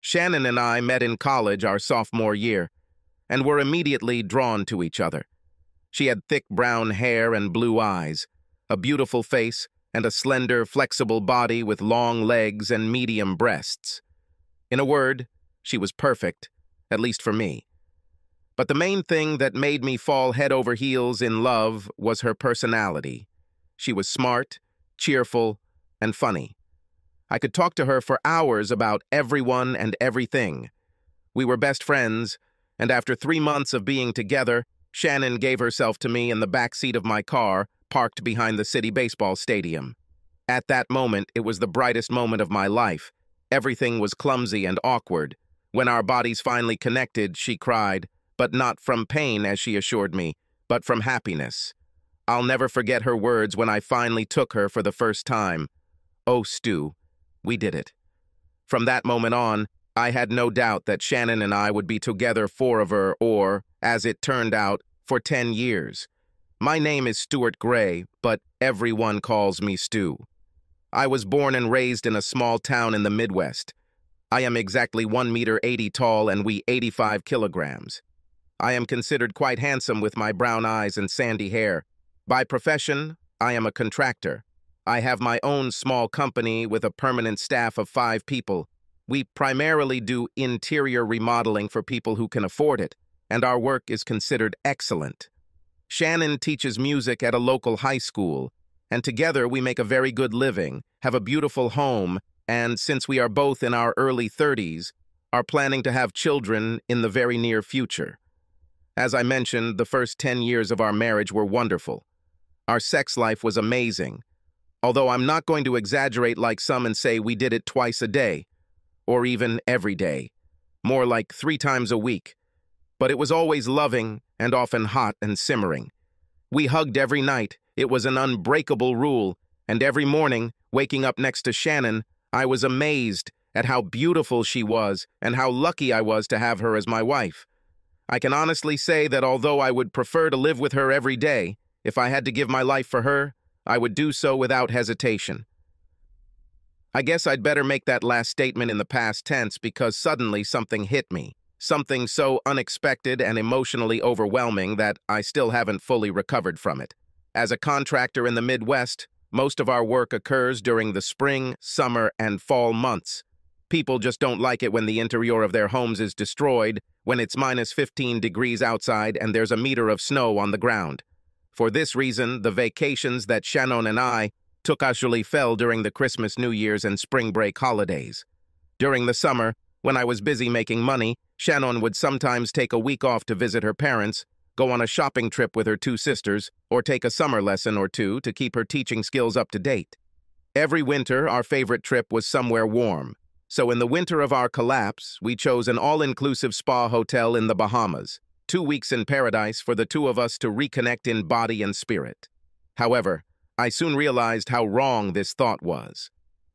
Shannon and I met in college our sophomore year, and were immediately drawn to each other. She had thick brown hair and blue eyes, a beautiful face, and a slender, flexible body with long legs and medium breasts. In a word, she was perfect, at least for me. But the main thing that made me fall head over heels in love was her personality. She was smart, cheerful, and funny. I could talk to her for hours about everyone and everything. We were best friends, and after 3 months of being together, Shannon gave herself to me in the back seat of my car, parked behind the city baseball stadium. At that moment, it was the brightest moment of my life. Everything was clumsy and awkward. When our bodies finally connected, she cried, but not from pain, as she assured me, but from happiness. I'll never forget her words when I finally took her for the first time. "Oh, Stu, we did it." From that moment on, I had no doubt that Shannon and I would be together forever or, as it turned out, for 10 years. My name is Stuart Gray, but everyone calls me Stu. I was born and raised in a small town in the Midwest. I am exactly 1 meter 80 tall and weigh 85 kilograms. I am considered quite handsome with my brown eyes and sandy hair. By profession, I am a contractor. I have my own small company with a permanent staff of 5 people. We primarily do interior remodeling for people who can afford it, and our work is considered excellent. Shannon teaches music at a local high school, and together we make a very good living, have a beautiful home, and since we are both in our early 30s, are planning to have children in the very near future. As I mentioned, the first 10 years of our marriage were wonderful. Our sex life was amazing, although I'm not going to exaggerate like some and say we did it twice a day, or even every day, more like 3 times a week. But it was always loving and often hot and simmering. We hugged every night. It was an unbreakable rule, and every morning, waking up next to Shannon, I was amazed at how beautiful she was and how lucky I was to have her as my wife. I can honestly say that although I would prefer to live with her every day, if I had to give my life for her, I would do so without hesitation. I guess I'd better make that last statement in the past tense because suddenly something hit me. Something so unexpected and emotionally overwhelming that I still haven't fully recovered from it. As a contractor in the Midwest, most of our work occurs during the spring, summer, and fall months. People just don't like it when the interior of their homes is destroyed, when it's minus 15 degrees outside and there's a meter of snow on the ground. For this reason, the vacations that Shannon and I took usually fell during the Christmas, New Year's, and spring break holidays. During the summer, when I was busy making money, Shannon would sometimes take a week off to visit her parents, go on a shopping trip with her 2 sisters, or take a summer lesson or 2 to keep her teaching skills up to date. Every winter, our favorite trip was somewhere warm. So in the winter of our collapse, we chose an all-inclusive spa hotel in the Bahamas. 2 weeks in paradise for the 2 of us to reconnect in body and spirit. However, I soon realized how wrong this thought was.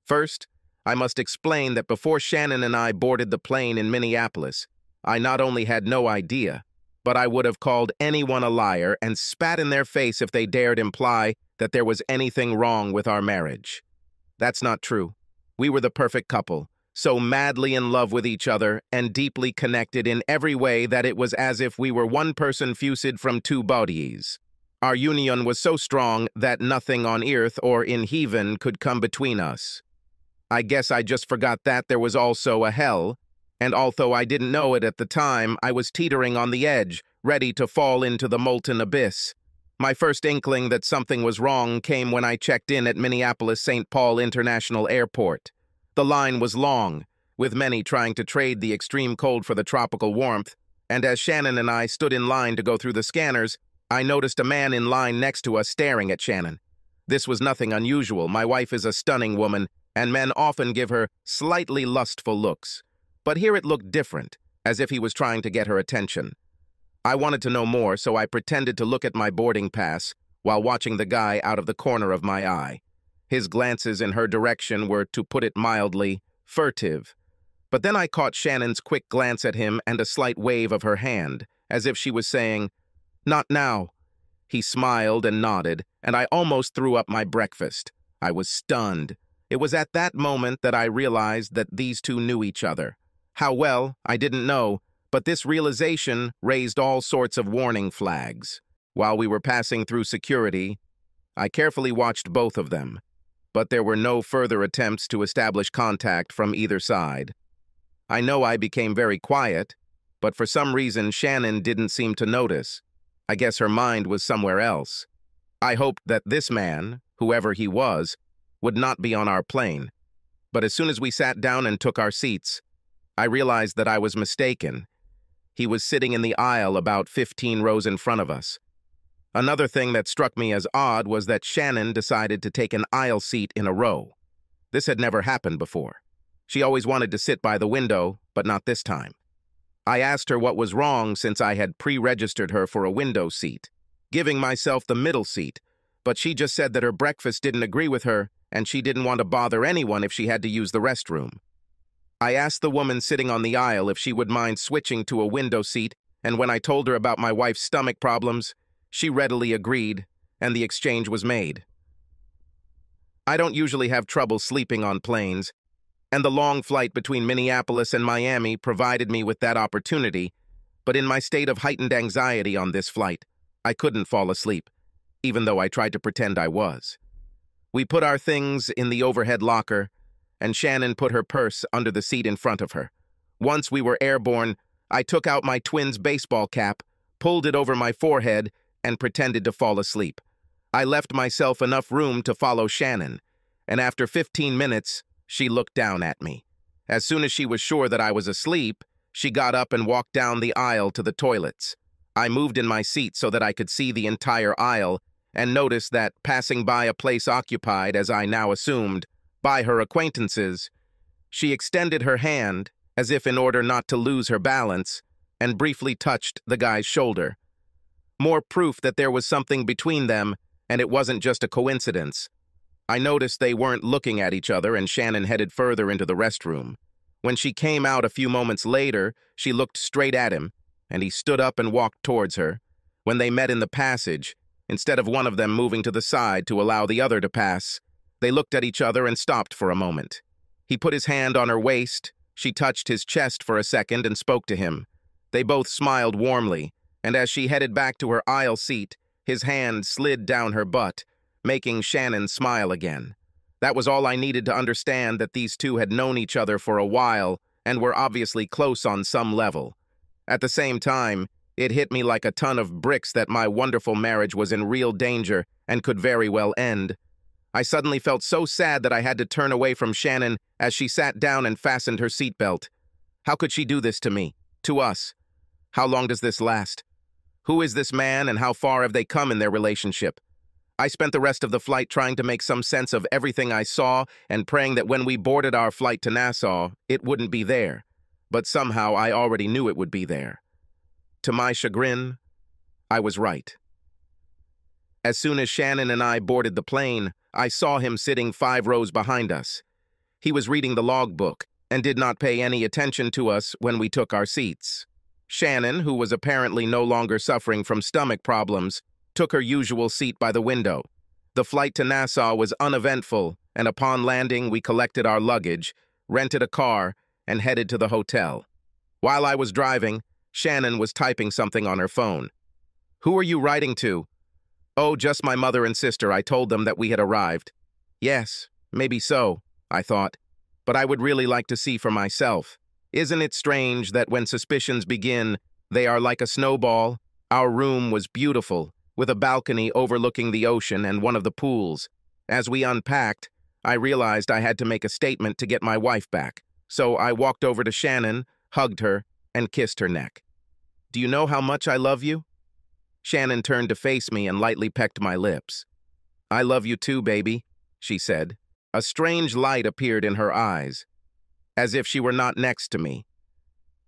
First, I must explain that before Shannon and I boarded the plane in Minneapolis, I not only had no idea, but I would have called anyone a liar and spat in their face if they dared imply that there was anything wrong with our marriage. That's not true. We were the perfect couple, so madly in love with each other and deeply connected in every way that it was as if we were one person fused from 2 bodies. Our union was so strong that nothing on earth or in heaven could come between us. I guess I just forgot that there was also a hell, and although I didn't know it at the time, I was teetering on the edge, ready to fall into the molten abyss. My first inkling that something was wrong came when I checked in at Minneapolis-St. Paul International Airport. The line was long, with many trying to trade the extreme cold for the tropical warmth, and as Shannon and I stood in line to go through the scanners, I noticed a man in line next to us staring at Shannon. This was nothing unusual. My wife is a stunning woman, and men often give her slightly lustful looks. But here it looked different, as if he was trying to get her attention. I wanted to know more, so I pretended to look at my boarding pass while watching the guy out of the corner of my eye. His glances in her direction were, to put it mildly, furtive. But then I caught Shannon's quick glance at him and a slight wave of her hand, as if she was saying, "Not now." He smiled and nodded, and I almost threw up my breakfast. I was stunned. It was at that moment that I realized that these 2 knew each other. How well, I didn't know, but this realization raised all sorts of warning flags. While we were passing through security, I carefully watched both of them, but there were no further attempts to establish contact from either side. I know I became very quiet, but for some reason Shannon didn't seem to notice. I guess her mind was somewhere else. I hoped that this man, whoever he was, would not be on our plane. But as soon as we sat down and took our seats, I realized that I was mistaken. He was sitting in the aisle about 15 rows in front of us. Another thing that struck me as odd was that Shannon decided to take an aisle seat in a row. This had never happened before. She always wanted to sit by the window, but not this time. I asked her what was wrong since I had pre-registered her for a window seat, giving myself the middle seat, but she just said that her breakfast didn't agree with her and she didn't want to bother anyone if she had to use the restroom. I asked the woman sitting on the aisle if she would mind switching to a window seat, and when I told her about my wife's stomach problems, she readily agreed, and the exchange was made. I don't usually have trouble sleeping on planes, and the long flight between Minneapolis and Miami provided me with that opportunity, but in my state of heightened anxiety on this flight, I couldn't fall asleep, even though I tried to pretend I was. We put our things in the overhead locker, and Shannon put her purse under the seat in front of her. Once we were airborne, I took out my twin's baseball cap, pulled it over my forehead, and pretended to fall asleep. I left myself enough room to follow Shannon, and after 15 minutes, she looked down at me. As soon as she was sure that I was asleep, she got up and walked down the aisle to the toilets. I moved in my seat so that I could see the entire aisle and noticed that, passing by a place occupied, as I now assumed, by her acquaintances, she extended her hand, as if in order not to lose her balance, and briefly touched the guy's shoulder. More proof that there was something between them, and it wasn't just a coincidence. I noticed they weren't looking at each other, and Shannon headed further into the restroom. When she came out a few moments later, she looked straight at him, and he stood up and walked towards her. When they met in the passage, instead of one of them moving to the side to allow the other to pass, they looked at each other and stopped for a moment. He put his hand on her waist, she touched his chest for a second and spoke to him. They both smiled warmly, and as she headed back to her aisle seat, his hand slid down her butt, making Shannon smile again. That was all I needed to understand that these two had known each other for a while and were obviously close on some level. At the same time, it hit me like a ton of bricks that my wonderful marriage was in real danger and could very well end. I suddenly felt so sad that I had to turn away from Shannon as she sat down and fastened her seatbelt. How could she do this to me? To us? How long does this last? Who is this man and how far have they come in their relationship? I spent the rest of the flight trying to make some sense of everything I saw and praying that when we boarded our flight to Nassau, it wouldn't be there. But somehow I already knew it would be there. To my chagrin, I was right. As soon as Shannon and I boarded the plane, I saw him sitting 5 rows behind us. He was reading the logbook and did not pay any attention to us when we took our seats. Shannon, who was apparently no longer suffering from stomach problems, took her usual seat by the window. The flight to Nassau was uneventful, and upon landing, we collected our luggage, rented a car, and headed to the hotel. While I was driving, Shannon was typing something on her phone. "Who are you writing to?" "Oh, just my mother and sister. I told them that we had arrived." "Yes, maybe so," I thought, "but I would really like to see for myself. Isn't it strange that when suspicions begin, they are like a snowball?" Our room was beautiful, with a balcony overlooking the ocean and one of the pools. As we unpacked, I realized I had to make a statement to get my wife back. So I walked over to Shannon, hugged her, and kissed her neck. "Do you know how much I love you?" Shannon turned to face me and lightly pecked my lips. "I love you too, baby," she said. A strange light appeared in her eyes, as if she were not next to me.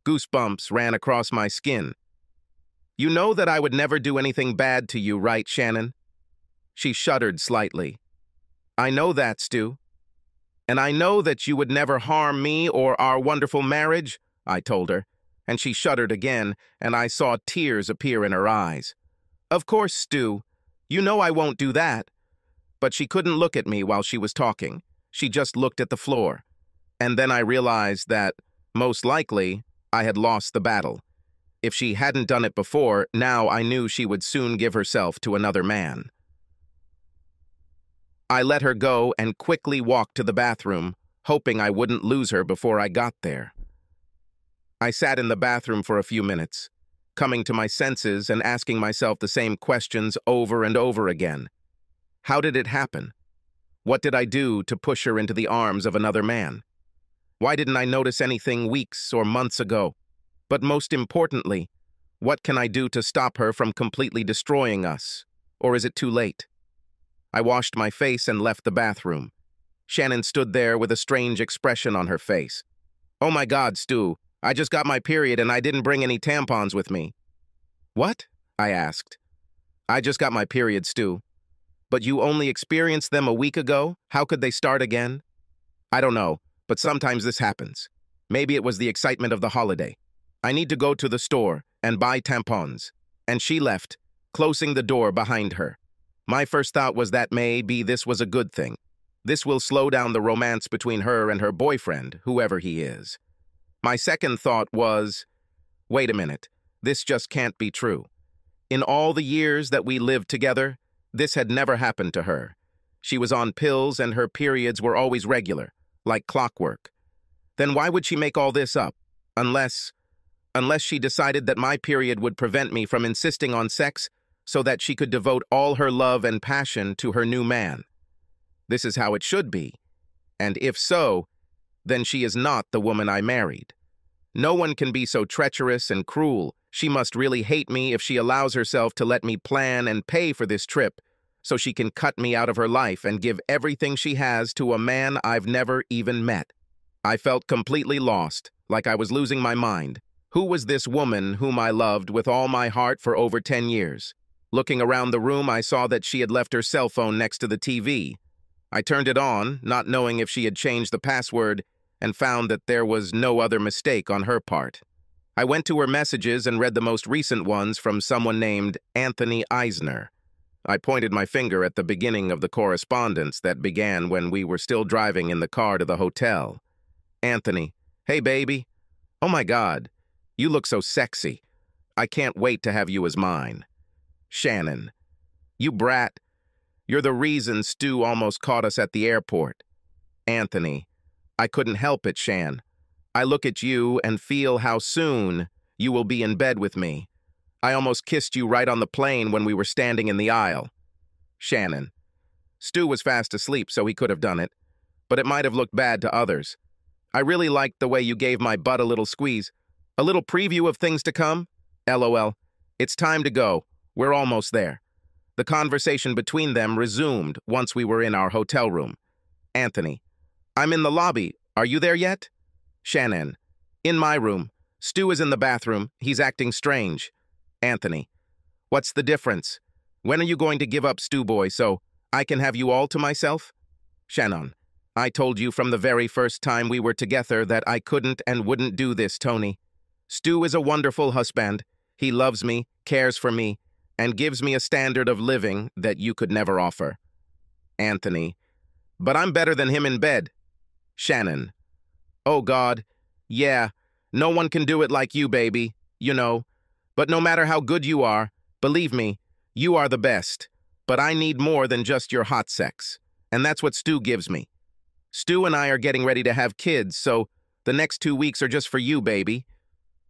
Goosebumps ran across my skin. "You know that I would never do anything bad to you, right, Shannon?" She shuddered slightly. "I know that, Stu. And I know that you would never harm me or our wonderful marriage," I told her, and she shuddered again, and I saw tears appear in her eyes. "Of course, Stu. You know I won't do that." But she couldn't look at me while she was talking. She just looked at the floor. And then I realized that Most likely, I had lost the battle. If she hadn't done it before, now I knew she would soon give herself to another man. I let her go and quickly walked to the bathroom, hoping I wouldn't lose her before I got there. I sat in the bathroom for a few minutes, coming to my senses and asking myself the same questions over and over again. How did it happen? What did I do to push her into the arms of another man? Why didn't I notice anything weeks or months ago? But most importantly, what can I do to stop her from completely destroying us? Or is it too late? I washed my face and left the bathroom. Shannon stood there with a strange expression on her face. "Oh my God, Stu, I just got my period and I didn't bring any tampons with me." "What?" I asked. "I just got my period, Stu." "But you only experienced them a week ago? How could they start again?" "I don't know, but sometimes this happens. Maybe it was the excitement of the holiday. I need to go to the store and buy tampons." And she left, closing the door behind her. My first thought was that maybe this was a good thing. This will slow down the romance between her and her boyfriend, whoever he is. My second thought was, wait a minute, this just can't be true. In all the years that we lived together, this had never happened to her. She was on pills and her periods were always regular, like clockwork. Then why would she make all this up? Unless she decided that my period would prevent me from insisting on sex so that she could devote all her love and passion to her new man. This is how it should be. And if so, then she is not the woman I married. No one can be so treacherous and cruel. She must really hate me if she allows herself to let me plan and pay for this trip so she can cut me out of her life and give everything she has to a man I've never even met. I felt completely lost, like I was losing my mind. Who was this woman whom I loved with all my heart for over 10 years? Looking around the room, I saw that she had left her cell phone next to the TV. I turned it on, not knowing if she had changed the password, and found that there was no other mistake on her part. I went to her messages and read the most recent ones from someone named Anthony Eisner. I pointed my finger at the beginning of the correspondence that began when we were still driving in the car to the hotel. Anthony, "Hey, baby. Oh my God, you look so sexy. I can't wait to have you as mine." Shannon, "You brat. You're the reason Stu almost caught us at the airport." Anthony, "I couldn't help it, Shan. I look at you and feel how soon you will be in bed with me. I almost kissed you right on the plane when we were standing in the aisle." Shannon, "Stu was fast asleep, so he could have done it, but it might have looked bad to others. I really liked the way you gave my butt a little squeeze. A little preview of things to come? LOL. It's time to go. We're almost there." The conversation between them resumed once we were in our hotel room. Anthony, "I'm in the lobby. Are you there yet?" Shannon, "In my room. Stu is in the bathroom. He's acting strange." Anthony, "What's the difference? When are you going to give up Stu boy so I can have you all to myself?" Shannon, "I told you from the very first time we were together that I couldn't and wouldn't do this, Tony. Stu is a wonderful husband. He loves me, cares for me, and gives me a standard of living that you could never offer." Anthony, "But I'm better than him in bed." Shannon, "Oh God, yeah, no one can do it like you, baby, you know. But no matter how good you are, believe me, you are the best. But I need more than just your hot sex. And that's what Stu gives me. Stu and I are getting ready to have kids, so the next 2 weeks are just for you, baby.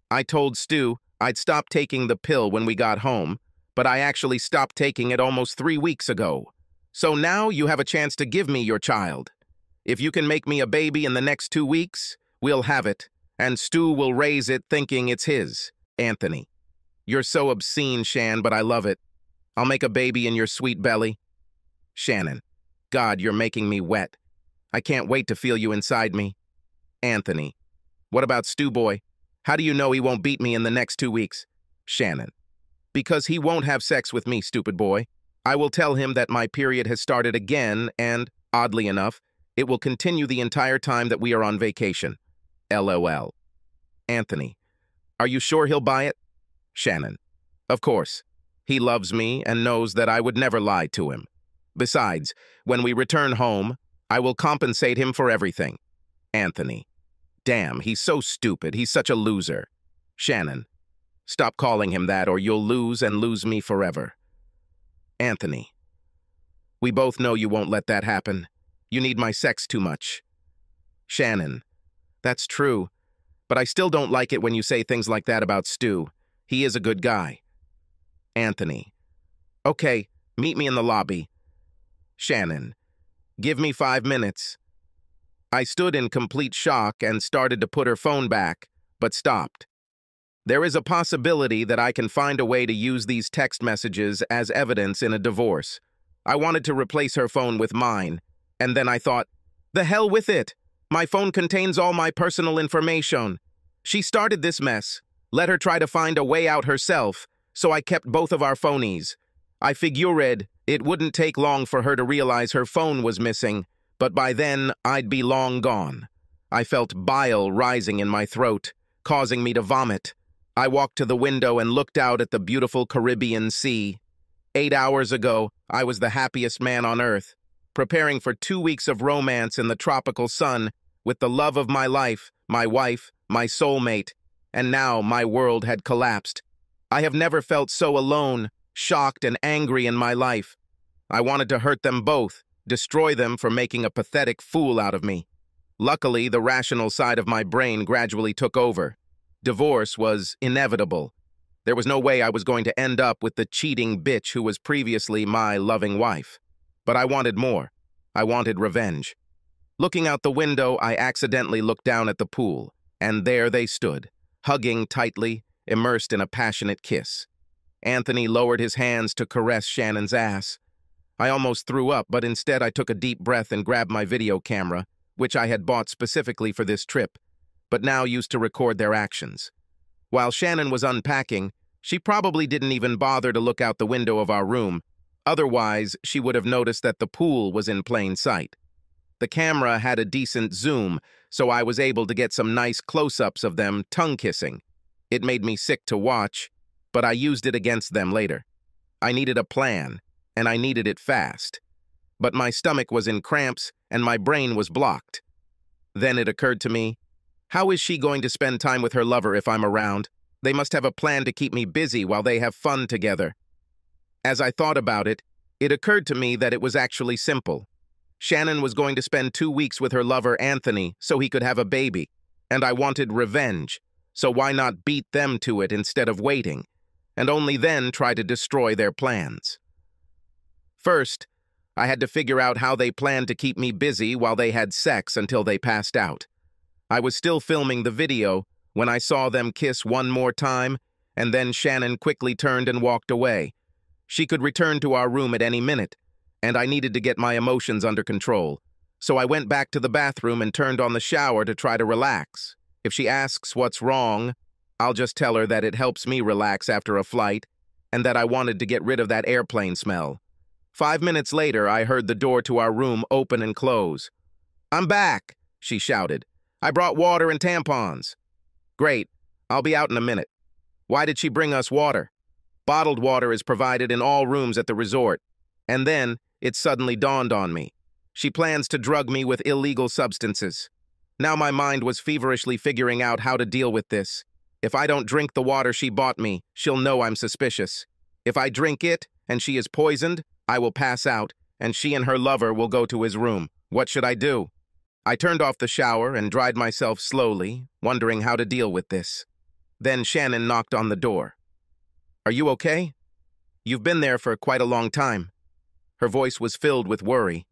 I told Stu I'd stop taking the pill when we got home, but I actually stopped taking it almost 3 weeks ago. So now you have a chance to give me your child. If you can make me a baby in the next 2 weeks, we'll have it, and Stu will raise it thinking it's his." Anthony, "You're so obscene, Shan, but I love it. I'll make a baby in your sweet belly." Shannon, "God, you're making me wet. I can't wait to feel you inside me." Anthony, "What about Stu boy? How do you know he won't beat me in the next 2 weeks? Shannon, "Because he won't have sex with me, stupid boy. I will tell him that my period has started again and, oddly enough, it will continue the entire time that we are on vacation. LOL. Anthony, "Are you sure he'll buy it?" Shannon, "Of course. He loves me and knows that I would never lie to him. Besides, when we return home, I will compensate him for everything." Anthony, Damn, he's so stupid. He's such a loser. Shannon, stop calling him that or you'll lose and lose me forever. Anthony, we both know you won't let that happen. You need my sex too much. Shannon, that's true, but I still don't like it when you say things like that about Stu. He is a good guy. Anthony, okay, meet me in the lobby. Shannon, give me 5 minutes. I stood in complete shock and started to put her phone back, but stopped. There is a possibility that I can find a way to use these text messages as evidence in a divorce. I wanted to replace her phone with mine, and then I thought, the hell with it. My phone contains all my personal information. She started this mess. Let her try to find a way out herself, so I kept both of our phonies. I figured it wouldn't take long for her to realize her phone was missing, but by then I'd be long gone. I felt bile rising in my throat, causing me to vomit. I walked to the window and looked out at the beautiful Caribbean Sea. 8 hours ago, I was the happiest man on earth, preparing for 2 weeks of romance in the tropical sun with the love of my life, my wife, my soulmate, and now my world had collapsed. I have never felt so alone, shocked, and angry in my life. I wanted to hurt them both, destroy them for making a pathetic fool out of me. Luckily, the rational side of my brain gradually took over. Divorce was inevitable. There was no way I was going to end up with the cheating bitch who was previously my loving wife. But I wanted more. I wanted revenge. Looking out the window, I accidentally looked down at the pool, and there they stood, hugging tightly, immersed in a passionate kiss. Anthony lowered his hands to caress Shannon's ass. I almost threw up, but instead I took a deep breath and grabbed my video camera, which I had bought specifically for this trip, but now used to record their actions. While Shannon was unpacking, she probably didn't even bother to look out the window of our room. Otherwise, she would have noticed that the pool was in plain sight. The camera had a decent zoom, so I was able to get some nice close-ups of them tongue-kissing. It made me sick to watch, but I used it against them later. I needed a plan, and I needed it fast. But my stomach was in cramps, and my brain was blocked. Then it occurred to me, how is she going to spend time with her lover if I'm around? They must have a plan to keep me busy while they have fun together. As I thought about it, it occurred to me that it was actually simple. Shannon was going to spend 2 weeks with her lover Anthony so he could have a baby, and I wanted revenge, so why not beat them to it instead of waiting, and only then try to destroy their plans? First, I had to figure out how they planned to keep me busy while they had sex until they passed out. I was still filming the video when I saw them kiss one more time, and then Shannon quickly turned and walked away. She could return to our room at any minute, and I needed to get my emotions under control. So I went back to the bathroom and turned on the shower to try to relax. If she asks what's wrong, I'll just tell her that it helps me relax after a flight, and that I wanted to get rid of that airplane smell. 5 minutes later, I heard the door to our room open and close. "I'm back," she shouted. "I brought water and tampons." "Great, I'll be out in a minute." "Why did she bring us water?" "Bottled water is provided in all rooms at the resort." And then, it suddenly dawned on me. She plans to drug me with illegal substances. Now my mind was feverishly figuring out how to deal with this. If I don't drink the water she bought me, she'll know I'm suspicious. If I drink it, and she is poisoned, I will pass out, and she and her lover will go to his room. What should I do? I turned off the shower and dried myself slowly, wondering how to deal with this. Then Shannon knocked on the door. "Are you okay? You've been there for quite a long time." Her voice was filled with worry.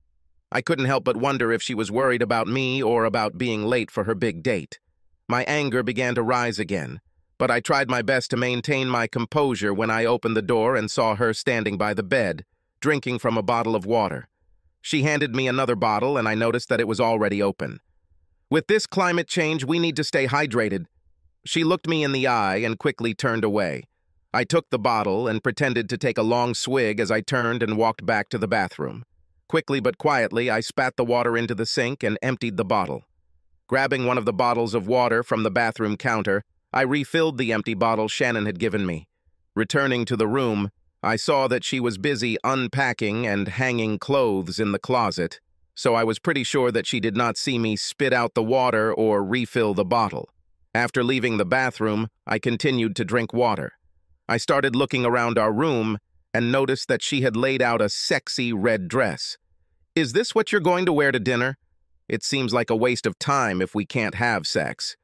I couldn't help but wonder if she was worried about me or about being late for her big date. My anger began to rise again, but I tried my best to maintain my composure when I opened the door and saw her standing by the bed, drinking from a bottle of water. She handed me another bottle, and I noticed that it was already open. "With this climate change, we need to stay hydrated." She looked me in the eye and quickly turned away. I took the bottle and pretended to take a long swig as I turned and walked back to the bathroom. Quickly but quietly, I spat the water into the sink and emptied the bottle. Grabbing one of the bottles of water from the bathroom counter, I refilled the empty bottle Shannon had given me. Returning to the room, I saw that she was busy unpacking and hanging clothes in the closet, so I was pretty sure that she did not see me spit out the water or refill the bottle. After leaving the bathroom, I continued to drink water. I started looking around our room and noticed that she had laid out a sexy red dress. "Is this what you're going to wear to dinner? It seems like a waste of time if we can't have sex.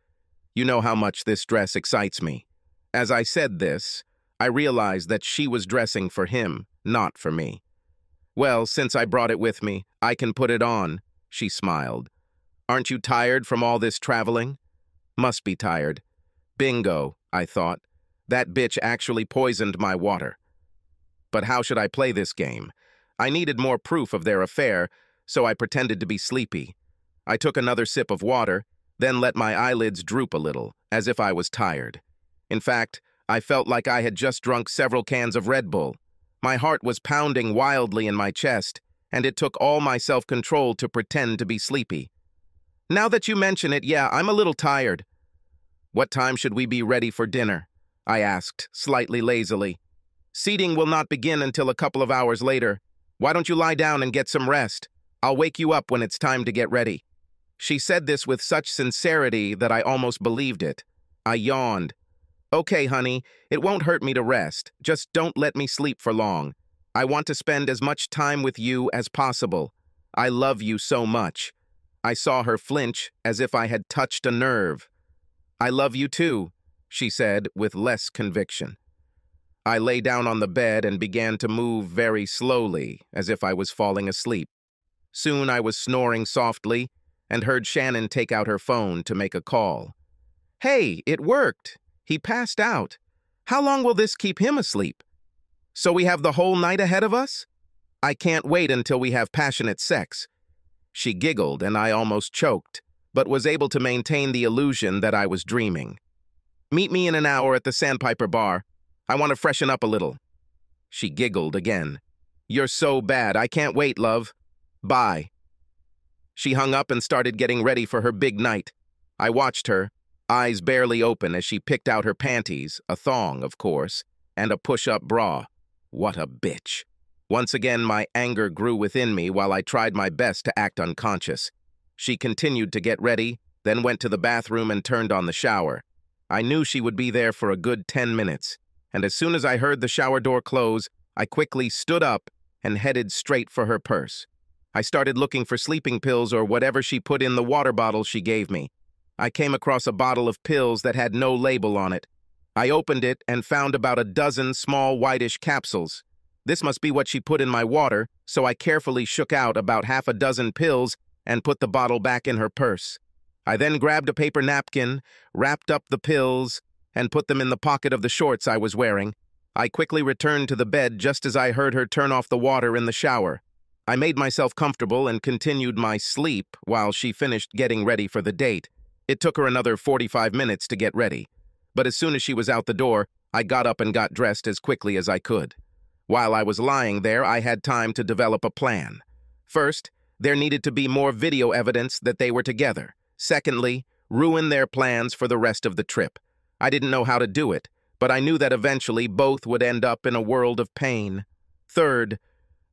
You know how much this dress excites me." As I said this, I realized that she was dressing for him, not for me. "Well, since I brought it with me, I can put it on," she smiled. "Aren't you tired from all this traveling?" "Must be tired." Bingo, I thought. That bitch actually poisoned my water. But how should I play this game? I needed more proof of their affair, so I pretended to be sleepy. I took another sip of water, then let my eyelids droop a little, as if I was tired. In fact, I felt like I had just drunk several cans of Red Bull. My heart was pounding wildly in my chest, and it took all my self-control to pretend to be sleepy. "Now that you mention it, yeah, I'm a little tired." "What time should we be ready for dinner?" I asked, slightly lazily. "Seating will not begin until a couple of hours later. Why don't you lie down and get some rest? I'll wake you up when it's time to get ready." She said this with such sincerity that I almost believed it. I yawned. "Okay, honey, it won't hurt me to rest. Just don't let me sleep for long. I want to spend as much time with you as possible. I love you so much." I saw her flinch as if I had touched a nerve. "I love you too," she said with less conviction. I lay down on the bed and began to move very slowly, as if I was falling asleep. Soon I was snoring softly and heard Shannon take out her phone to make a call. "Hey, it worked. He passed out. How long will this keep him asleep? So we have the whole night ahead of us? I can't wait until we have passionate sex." She giggled and I almost choked, but was able to maintain the illusion that I was dreaming. "Meet me in an hour at the Sandpiper bar. I want to freshen up a little." She giggled again. "You're so bad. I can't wait, love. Bye." She hung up and started getting ready for her big night. I watched her, eyes barely open as she picked out her panties, a thong, of course, and a push-up bra. What a bitch. Once again, my anger grew within me while I tried my best to act unconscious. She continued to get ready, then went to the bathroom and turned on the shower. I knew she would be there for a good 10 minutes, and as soon as I heard the shower door close, I quickly stood up and headed straight for her purse. I started looking for sleeping pills or whatever she put in the water bottle she gave me. I came across a bottle of pills that had no label on it. I opened it and found about a dozen small whitish capsules. This must be what she put in my water, so I carefully shook out about half a dozen pills and put the bottle back in her purse. I then grabbed a paper napkin, wrapped up the pills, and put them in the pocket of the shorts I was wearing. I quickly returned to the bed just as I heard her turn off the water in the shower. I made myself comfortable and continued my sleep while she finished getting ready for the date. It took her another 45 minutes to get ready, but as soon as she was out the door, I got up and got dressed as quickly as I could. While I was lying there, I had time to develop a plan. First, there needed to be more video evidence that they were together. Secondly, ruin their plans for the rest of the trip. I didn't know how to do it, but I knew that eventually both would end up in a world of pain. Third,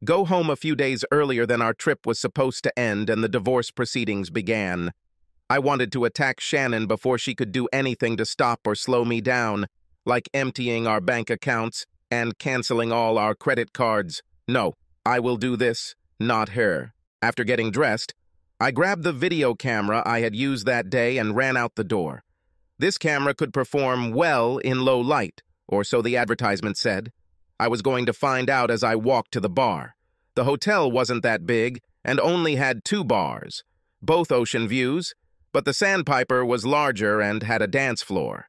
go home a few days earlier than our trip was supposed to end and the divorce proceedings began. I wanted to attack Shannon before she could do anything to stop or slow me down, like emptying our bank accounts and canceling all our credit cards. No, I will do this, not her. After getting dressed, I grabbed the video camera I had used that day and ran out the door. This camera could perform well in low light, or so the advertisement said. I was going to find out as I walked to the bar. The hotel wasn't that big and only had 2 bars, both ocean views, but the Sandpiper was larger and had a dance floor.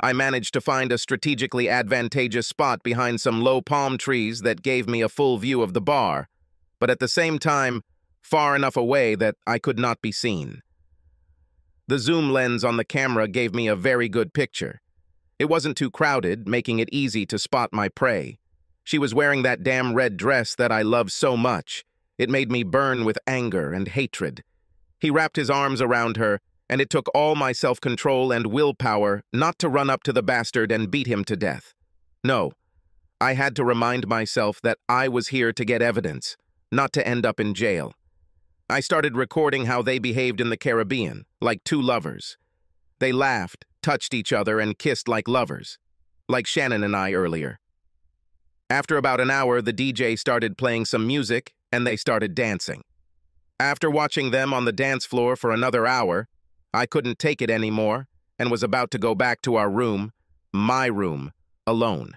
I managed to find a strategically advantageous spot behind some low palm trees that gave me a full view of the bar, but at the same time, far enough away that I could not be seen. The zoom lens on the camera gave me a very good picture. It wasn't too crowded, making it easy to spot my prey. She was wearing that damn red dress that I love so much. It made me burn with anger and hatred. He wrapped his arms around her, and it took all my self-control and willpower not to run up to the bastard and beat him to death. No, I had to remind myself that I was here to get evidence, not to end up in jail. I started recording how they behaved in the Caribbean, like two lovers. They laughed, touched each other, and kissed like lovers, like Shannon and I earlier. After about an hour, the DJ started playing some music, and they started dancing. After watching them on the dance floor for another hour, I couldn't take it anymore and was about to go back to our room, my room, alone.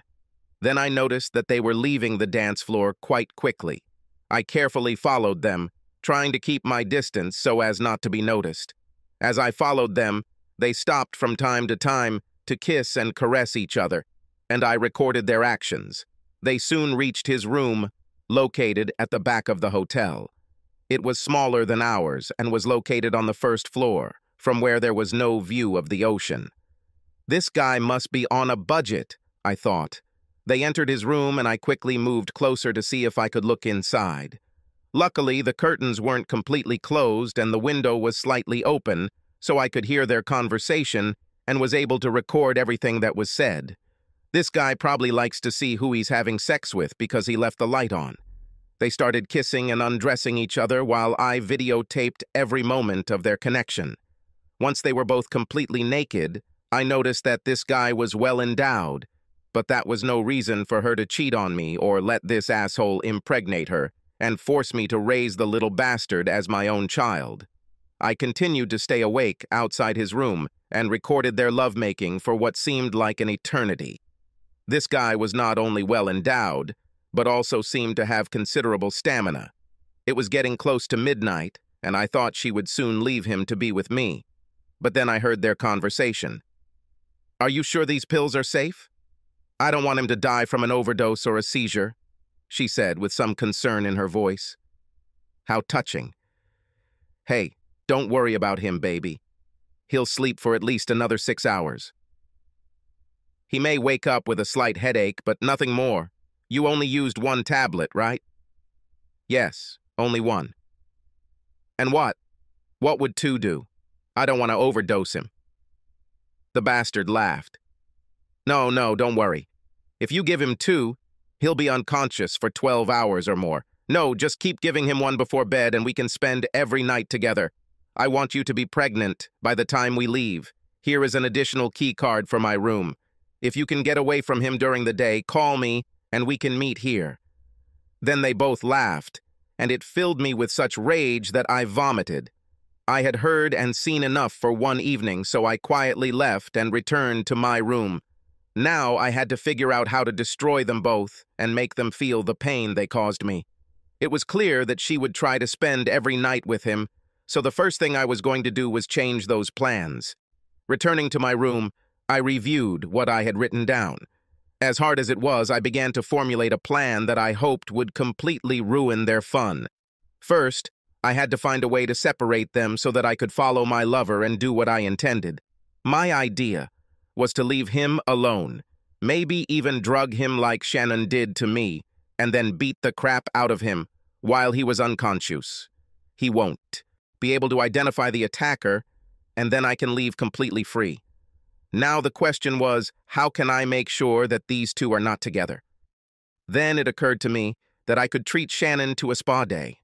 Then I noticed that they were leaving the dance floor quite quickly. I carefully followed them, trying to keep my distance so as not to be noticed. As I followed them, they stopped from time to time to kiss and caress each other, and I recorded their actions. They soon reached his room, located at the back of the hotel. It was smaller than ours and was located on the first floor, from where there was no view of the ocean. This guy must be on a budget, I thought. They entered his room and I quickly moved closer to see if I could look inside. Luckily, the curtains weren't completely closed and the window was slightly open, so I could hear their conversation and was able to record everything that was said. This guy probably likes to see who he's having sex with because he left the light on. They started kissing and undressing each other while I videotaped every moment of their connection. Once they were both completely naked, I noticed that this guy was well endowed, but that was no reason for her to cheat on me or let this asshole impregnate her and force me to raise the little bastard as my own child. I continued to stay awake outside his room and recorded their lovemaking for what seemed like an eternity. This guy was not only well endowed, but also seemed to have considerable stamina. It was getting close to midnight, and I thought she would soon leave him to be with me. But then I heard their conversation. "Are you sure these pills are safe? I don't want him to die from an overdose or a seizure," she said with some concern in her voice. How touching. "Hey, don't worry about him, baby. He'll sleep for at least another 6 hours. He may wake up with a slight headache, but nothing more. You only used one tablet, right?" "Yes, only one." "And what? What would 2 do? I don't want to overdose him." The bastard laughed. No, don't worry. If you give him 2, he'll be unconscious for 12 hours or more. No, just keep giving him one before bed and we can spend every night together. I want you to be pregnant by the time we leave. Here is an additional key card for my room. If you can get away from him during the day, call me and we can meet here." Then they both laughed, and it filled me with such rage that I vomited. I had heard and seen enough for one evening, so I quietly left and returned to my room. Now I had to figure out how to destroy them both and make them feel the pain they caused me. It was clear that she would try to spend every night with him, so the first thing I was going to do was change those plans. Returning to my room, I reviewed what I had written down. As hard as it was, I began to formulate a plan that I hoped would completely ruin their fun. First, I had to find a way to separate them so that I could follow my lover and do what I intended. My idea was to leave him alone, maybe even drug him like Shannon did to me, and then beat the crap out of him while he was unconscious. He won't be able to identify the attacker, and then I can leave completely free. Now the question was, how can I make sure that these two are not together? Then it occurred to me that I could treat Shannon to a spa day.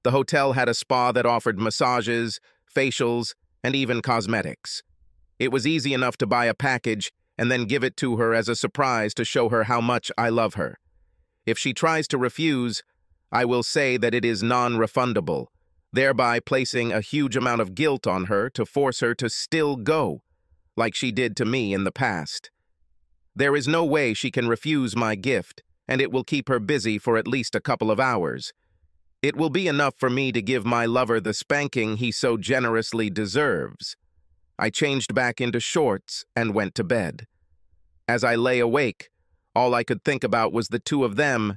The hotel had a spa that offered massages, facials, and even cosmetics. It was easy enough to buy a package and then give it to her as a surprise to show her how much I love her. If she tries to refuse, I will say that it is non-refundable, thereby placing a huge amount of guilt on her to force her to still go, like she did to me in the past. There is no way she can refuse my gift, and it will keep her busy for at least a couple of hours. It will be enough for me to give my lover the spanking he so generously deserves. I changed back into shorts and went to bed. As I lay awake, all I could think about was the two of them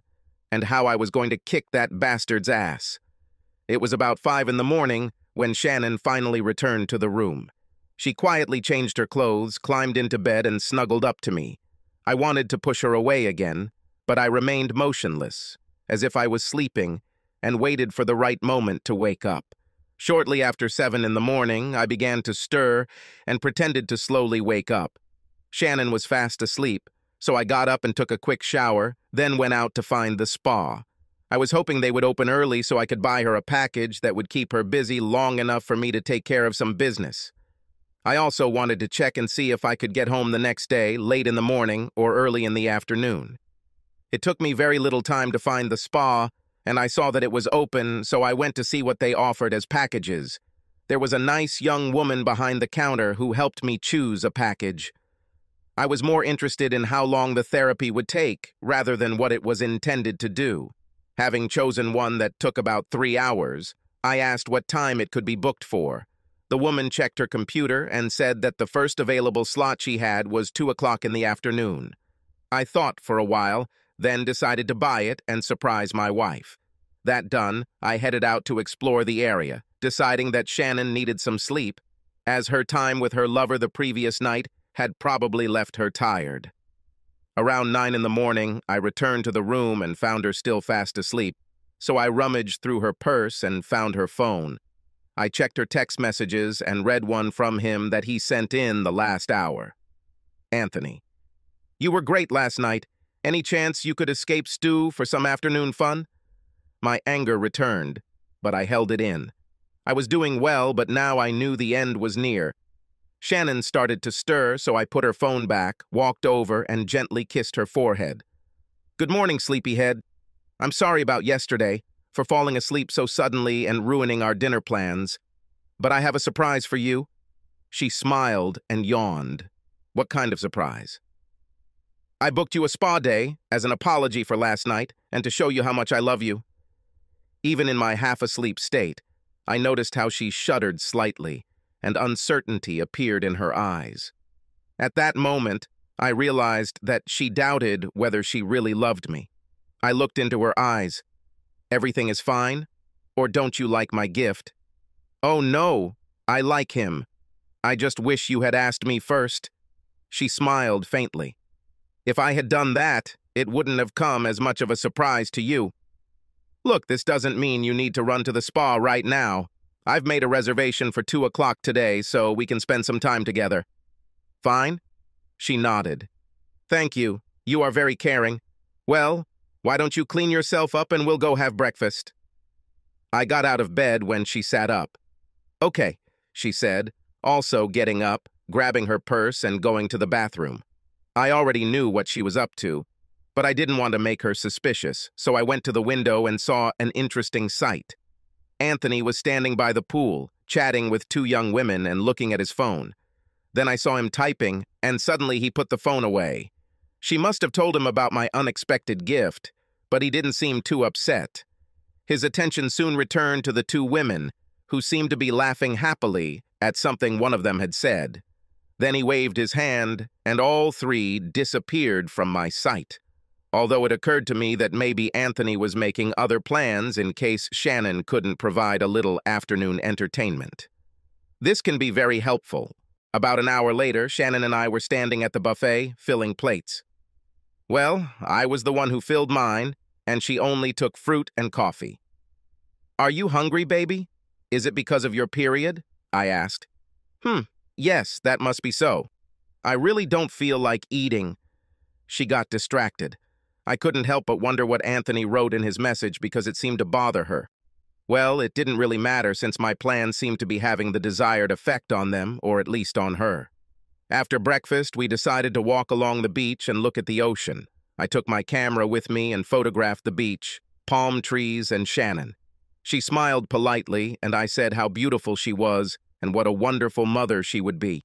and how I was going to kick that bastard's ass. It was about 5 in the morning when Shannon finally returned to the room. She quietly changed her clothes, climbed into bed, and snuggled up to me. I wanted to push her away again, but I remained motionless, as if I was sleeping, and waited for the right moment to wake up. Shortly after 7 in the morning, I began to stir and pretended to slowly wake up. Shannon was fast asleep, so I got up and took a quick shower, then went out to find the spa. I was hoping they would open early so I could buy her a package that would keep her busy long enough for me to take care of some business. I also wanted to check and see if I could get home the next day, late in the morning or early in the afternoon. It took me very little time to find the spa, and I saw that it was open, so I went to see what they offered as packages. There was a nice young woman behind the counter who helped me choose a package. I was more interested in how long the therapy would take, rather than what it was intended to do. Having chosen one that took about 3 hours, I asked what time it could be booked for. The woman checked her computer and said that the first available slot she had was 2 o'clock in the afternoon. I thought for a while, then decided to buy it and surprise my wife. That done, I headed out to explore the area, deciding that Shannon needed some sleep, as her time with her lover the previous night had probably left her tired. Around 9 in the morning, I returned to the room and found her still fast asleep, so I rummaged through her purse and found her phone. I checked her text messages and read one from him that he sent in the last hour. Anthony: "You were great last night. Any chance you could escape Stu for some afternoon fun?" My anger returned, but I held it in. I was doing well, but now I knew the end was near. Shannon started to stir, so I put her phone back, walked over, and gently kissed her forehead. "Good morning, sleepyhead. I'm sorry about yesterday, for falling asleep so suddenly and ruining our dinner plans. But I have a surprise for you." She smiled and yawned. "What kind of surprise?" "I booked you a spa day as an apology for last night and to show you how much I love you." Even in my half-asleep state, I noticed how she shuddered slightly, and uncertainty appeared in her eyes. At that moment, I realized that she doubted whether she really loved me. I looked into her eyes. "Everything is fine? Or don't you like my gift?" "Oh no, I like him. I just wish you had asked me first." She smiled faintly. "If I had done that, it wouldn't have come as much of a surprise to you. Look, this doesn't mean you need to run to the spa right now. I've made a reservation for 2 o'clock today, so we can spend some time together." "Fine?" She nodded. "Thank you. You are very caring. Well, why don't you clean yourself up and we'll go have breakfast?" I got out of bed when she sat up. "Okay," she said, also getting up, grabbing her purse and going to the bathroom. I already knew what she was up to, but I didn't want to make her suspicious, so I went to the window and saw an interesting sight. Anthony was standing by the pool, chatting with 2 young women and looking at his phone. Then I saw him typing, and suddenly he put the phone away. She must have told him about my unexpected gift, but he didn't seem too upset. His attention soon returned to the 2 women, who seemed to be laughing happily at something one of them had said. Then he waved his hand, and all 3 disappeared from my sight. Although it occurred to me that maybe Anthony was making other plans in case Shannon couldn't provide a little afternoon entertainment. This can be very helpful. About an hour later, Shannon and I were standing at the buffet, filling plates. Well, I was the one who filled mine, and she only took fruit and coffee. "Are you hungry, baby? Is it because of your period?" I asked. Yes, that must be so. I really don't feel like eating." She got distracted. I couldn't help but wonder what Anthony wrote in his message because it seemed to bother her. Well, it didn't really matter since my plan seemed to be having the desired effect on them, or at least on her. After breakfast, we decided to walk along the beach and look at the ocean. I took my camera with me and photographed the beach, palm trees, and Shannon. She smiled politely, and I said how beautiful she was and what a wonderful mother she would be.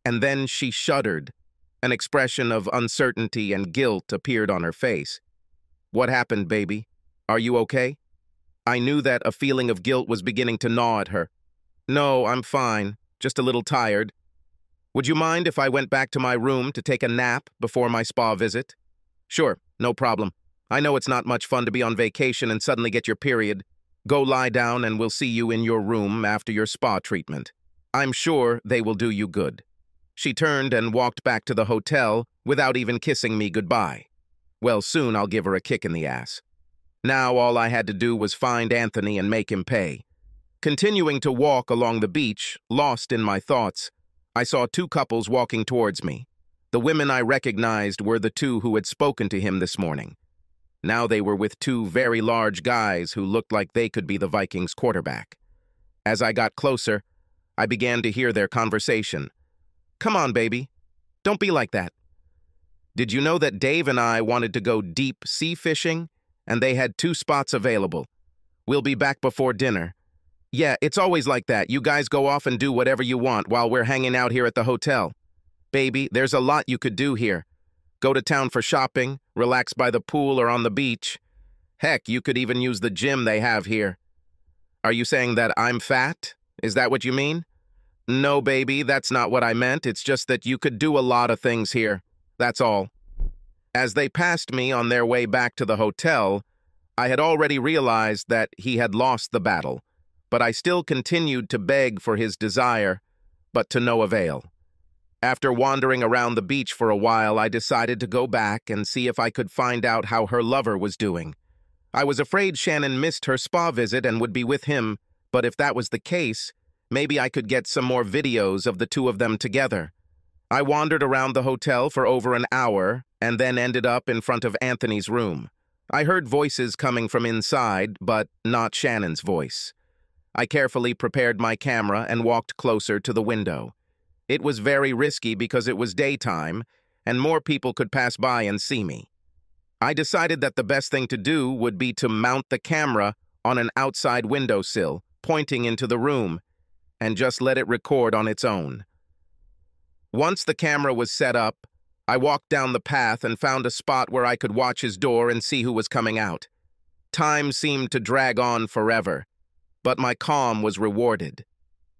And then she shuddered. An expression of uncertainty and guilt appeared on her face. "What happened, baby? Are you okay?" I knew that a feeling of guilt was beginning to gnaw at her. "No, I'm fine, just a little tired. Would you mind if I went back to my room to take a nap before my spa visit?" "Sure, no problem. I know it's not much fun to be on vacation and suddenly get your period. Go lie down and we'll see you in your room after your spa treatment. I'm sure they will do you good." She turned and walked back to the hotel without even kissing me goodbye. Well, soon I'll give her a kick in the ass. Now all I had to do was find Anthony and make him pay. Continuing to walk along the beach, lost in my thoughts, I saw 2 couples walking towards me. The women I recognized were the 2 who had spoken to him this morning. Now they were with two very large guys who looked like they could be the Vikings quarterback. As I got closer, I began to hear their conversation. "Come on, baby. Don't be like that. Did you know that Dave and I wanted to go deep sea fishing, and they had 2 spots available? We'll be back before dinner. Yeah, it's always like that. You guys go off and do whatever you want while we're hanging out here at the hotel. Baby, there's a lot you could do here. Go to town for shopping, relax by the pool or on the beach. Heck, you could even use the gym they have here." "Are you saying that I'm fat? Is that what you mean?" "No, baby, that's not what I meant. It's just that you could do a lot of things here. That's all." As they passed me on their way back to the hotel, I had already realized that he had lost the battle, but I still continued to beg for his desire, but to no avail. After wandering around the beach for a while, I decided to go back and see if I could find out how her lover was doing. I was afraid Shannon missed her spa visit and would be with him, but if that was the case, maybe I could get some more videos of the 2 of them together. I wandered around the hotel for over an hour and then ended up in front of Anthony's room. I heard voices coming from inside, but not Shannon's voice. I carefully prepared my camera and walked closer to the window. It was very risky because it was daytime, and more people could pass by and see me. I decided that the best thing to do would be to mount the camera on an outside windowsill, pointing into the room, and just let it record on its own. Once the camera was set up, I walked down the path and found a spot where I could watch his door and see who was coming out. Time seemed to drag on forever, but my calm was rewarded.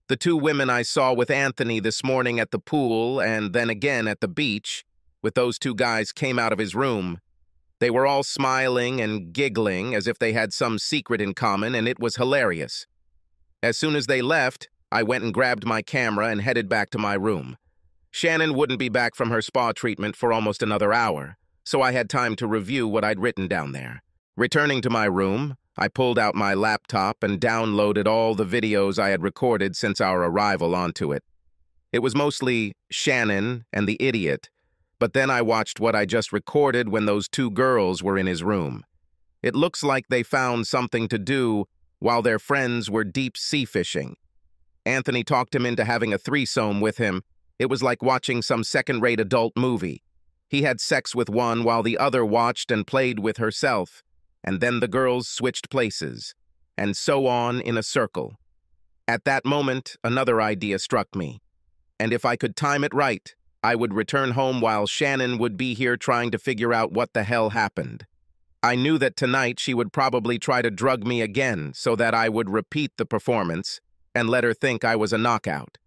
The 2 women I saw with Anthony this morning at the pool and then again at the beach, with those 2 guys, came out of his room. They were all smiling and giggling as if they had some secret in common, and it was hilarious. As soon as they left, I went and grabbed my camera and headed back to my room. Shannon wouldn't be back from her spa treatment for almost another hour, so I had time to review what I'd written down there. Returning to my room, I pulled out my laptop and downloaded all the videos I had recorded since our arrival onto it. It was mostly Shannon and the idiot, but then I watched what I just recorded when those 2 girls were in his room. It looks like they found something to do while their friends were deep sea fishing. Anthony talked him into having a threesome with him. It was like watching some second-rate adult movie. He had sex with one while the other watched and played with herself, and then the girls switched places, and so on in a circle. At that moment, another idea struck me, and if I could time it right, I would return home while Shannon would be here trying to figure out what the hell happened. I knew that tonight she would probably try to drug me again so that I would repeat the performance and let her think I was a knockout.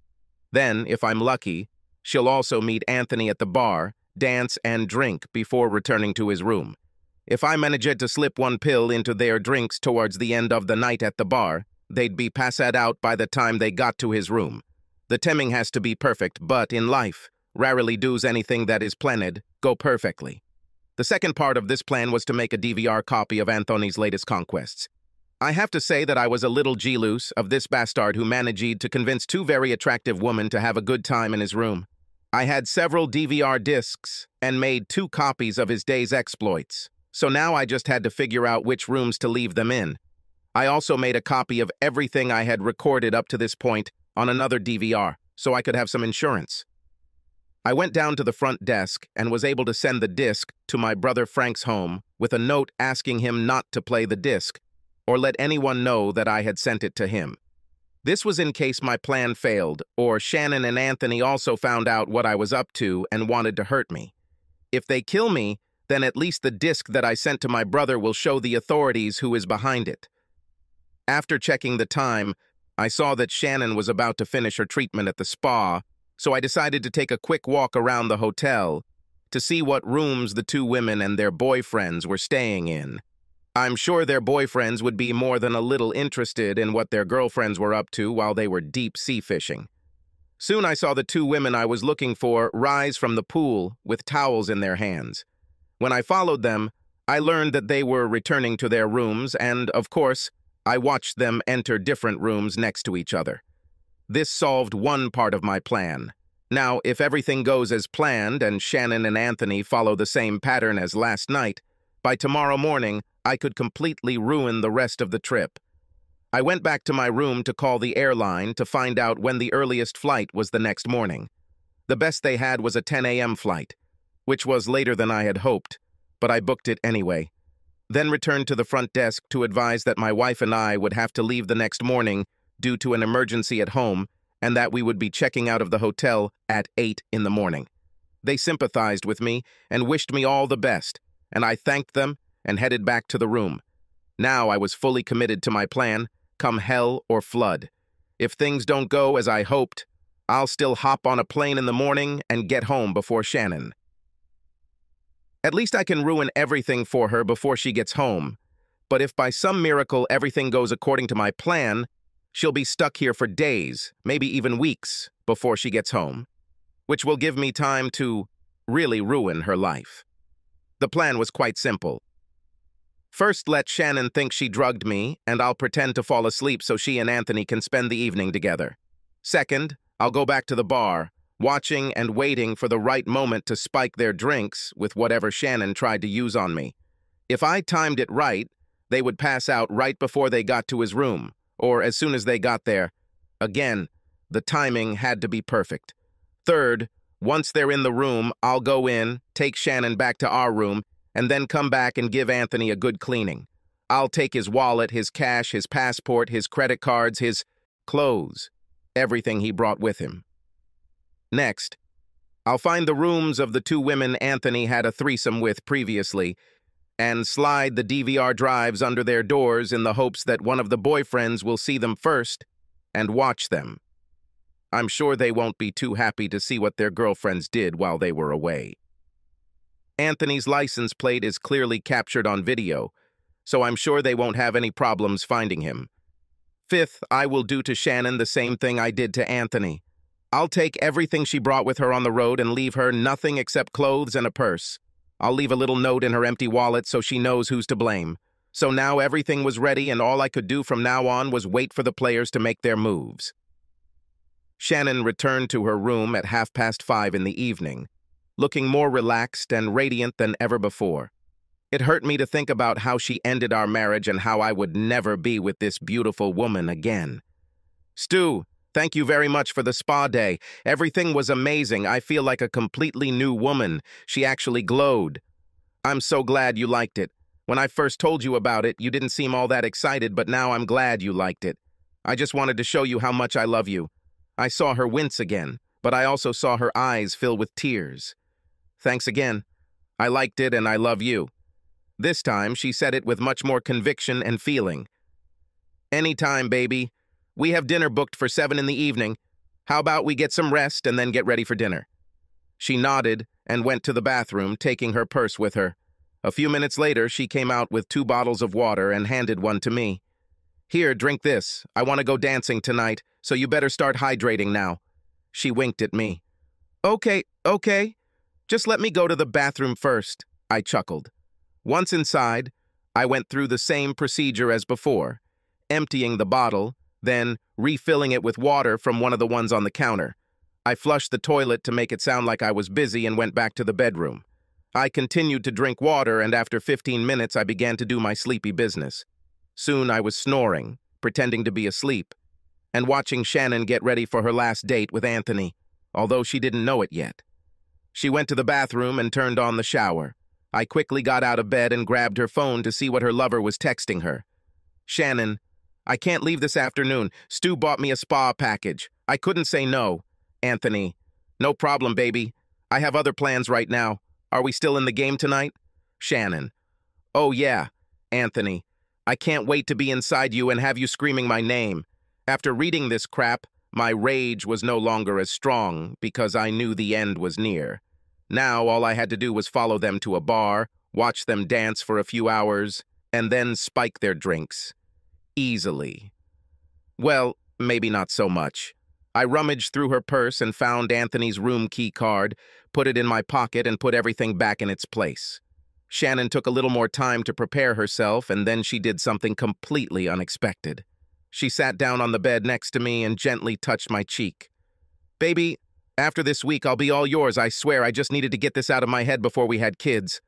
Then, if I'm lucky, she'll also meet Anthony at the bar, dance and drink before returning to his room. If I managed to slip one pill into their drinks towards the end of the night at the bar, they'd be passed out by the time they got to his room. The timing has to be perfect, but in life, rarely does anything that is planned go perfectly. The second part of this plan was to make a DVR copy of Anthony's latest conquests. I have to say that I was a little jealous of this bastard who managed to convince 2 very attractive women to have a good time in his room. I had several DVR discs and made 2 copies of his day's exploits, so now I just had to figure out which rooms to leave them in. I also made a copy of everything I had recorded up to this point on another DVR, so I could have some insurance. I went down to the front desk and was able to send the disc to my brother Frank's home with a note asking him not to play the disc or let anyone know that I had sent it to him. This was in case my plan failed, or Shannon and Anthony also found out what I was up to and wanted to hurt me. If they kill me, then at least the disc that I sent to my brother will show the authorities who is behind it. After checking the time, I saw that Shannon was about to finish her treatment at the spa, so I decided to take a quick walk around the hotel to see what rooms the 2 women and their boyfriends were staying in. I'm sure their boyfriends would be more than a little interested in what their girlfriends were up to while they were deep sea fishing. Soon I saw the 2 women I was looking for rise from the pool with towels in their hands. When I followed them, I learned that they were returning to their rooms and, of course, I watched them enter different rooms next to each other. This solved one part of my plan. Now, if everything goes as planned and Shannon and Anthony follow the same pattern as last night, By tomorrow morning, I could completely ruin the rest of the trip. I went back to my room to call the airline to find out when the earliest flight was the next morning. The best they had was a 10 a.m. flight, which was later than I had hoped, but I booked it anyway. Then returned to the front desk to advise that my wife and I would have to leave the next morning due to an emergency at home and that we would be checking out of the hotel at 8 in the morning. They sympathized with me and wished me all the best, and I thanked them and headed back to the room. Now I was fully committed to my plan, come hell or flood. If things don't go as I hoped, I'll still hop on a plane in the morning and get home before Shannon. At least I can ruin everything for her before she gets home. But if by some miracle everything goes according to my plan, she'll be stuck here for days, maybe even weeks, before she gets home, which will give me time to really ruin her life. The plan was quite simple. First, let Shannon think she drugged me, and I'll pretend to fall asleep so she and Anthony can spend the evening together. Second, I'll go back to the bar, watching and waiting for the right moment to spike their drinks with whatever Shannon tried to use on me. If I timed it right, they would pass out right before they got to his room, or as soon as they got there. Again, the timing had to be perfect. Third, once they're in the room, I'll go in, take Shannon back to our room, and then come back and give Anthony a good cleaning. I'll take his wallet, his cash, his passport, his credit cards, his clothes, everything he brought with him. Next, I'll find the rooms of the two women Anthony had a threesome with previously and slide the DVR drives under their doors in the hopes that one of the boyfriends will see them first and watch them. I'm sure they won't be too happy to see what their girlfriends did while they were away. Anthony's license plate is clearly captured on video, so I'm sure they won't have any problems finding him. Fifth, I will do to Shannon the same thing I did to Anthony. I'll take everything she brought with her on the road and leave her nothing except clothes and a purse. I'll leave a little note in her empty wallet so she knows who's to blame. So now everything was ready and all I could do from now on was wait for the players to make their moves. Shannon returned to her room at 5:30 in the evening, looking more relaxed and radiant than ever before. It hurt me to think about how she ended our marriage and how I would never be with this beautiful woman again. Stu, thank you very much for the spa day. Everything was amazing. I feel like a completely new woman. She actually glowed. I'm so glad you liked it. When I first told you about it, you didn't seem all that excited, but now I'm glad you liked it. I just wanted to show you how much I love you. I saw her wince again, but I also saw her eyes fill with tears. Thanks again. I liked it and I love you. This time, she said it with much more conviction and feeling. Anytime, baby. We have dinner booked for 7 in the evening. How about we get some rest and then get ready for dinner? She nodded and went to the bathroom, taking her purse with her. A few minutes later, she came out with 2 bottles of water and handed one to me. Here, drink this. I want to go dancing tonight, so you better start hydrating now. She winked at me. Okay. Just let me go to the bathroom first, I chuckled. Once inside, I went through the same procedure as before, emptying the bottle, then refilling it with water from one of the ones on the counter. I flushed the toilet to make it sound like I was busy and went back to the bedroom. I continued to drink water, and after 15 minutes, I began to do my sleepy business. Soon I was snoring, pretending to be asleep, and watching Shannon get ready for her last date with Anthony, although she didn't know it yet. She went to the bathroom and turned on the shower. I quickly got out of bed and grabbed her phone to see what her lover was texting her. Shannon, I can't leave this afternoon. Stu bought me a spa package. I couldn't say no. Anthony, no problem, baby. I have other plans right now. Are we still in the game tonight? Shannon, oh yeah. Anthony, I can't wait to be inside you and have you screaming my name. After reading this crap, my rage was no longer as strong because I knew the end was near. Now all I had to do was follow them to a bar, watch them dance for a few hours, and then spike their drinks. Easily. Well, maybe not so much. I rummaged through her purse and found Anthony's room key card, put it in my pocket, and put everything back in its place. Shannon took a little more time to prepare herself, and then she did something completely unexpected. She sat down on the bed next to me and gently touched my cheek. Baby, after this week, I'll be all yours, I swear. I just needed to get this out of my head before we had kids.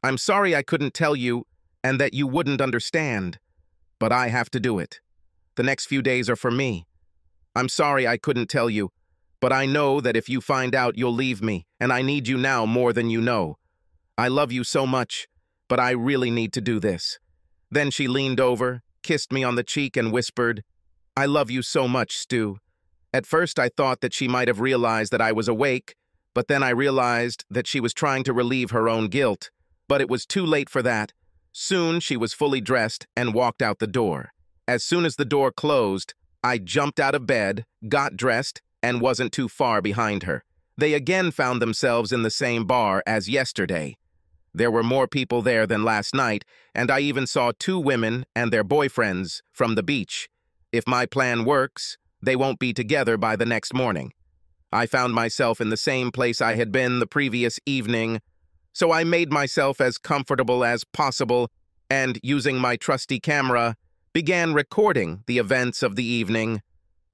I'm sorry I couldn't tell you and that you wouldn't understand, but I have to do it. The next few days are for me. I'm sorry I couldn't tell you, but I know that if you find out, you'll leave me, and I need you now more than you know. I love you so much, but I really need to do this." Then she leaned over, kissed me on the cheek, and whispered, "I love you so much, Stu." At first I thought that she might have realized that I was awake, but then I realized that she was trying to relieve her own guilt. But it was too late for that. Soon she was fully dressed and walked out the door. As soon as the door closed, I jumped out of bed, got dressed, and wasn't too far behind her. They again found themselves in the same bar as yesterday. There were more people there than last night, and I even saw 2 women and their boyfriends from the beach. If my plan works, they won't be together by the next morning. I found myself in the same place I had been the previous evening, so I made myself as comfortable as possible and, using my trusty camera, began recording the events of the evening.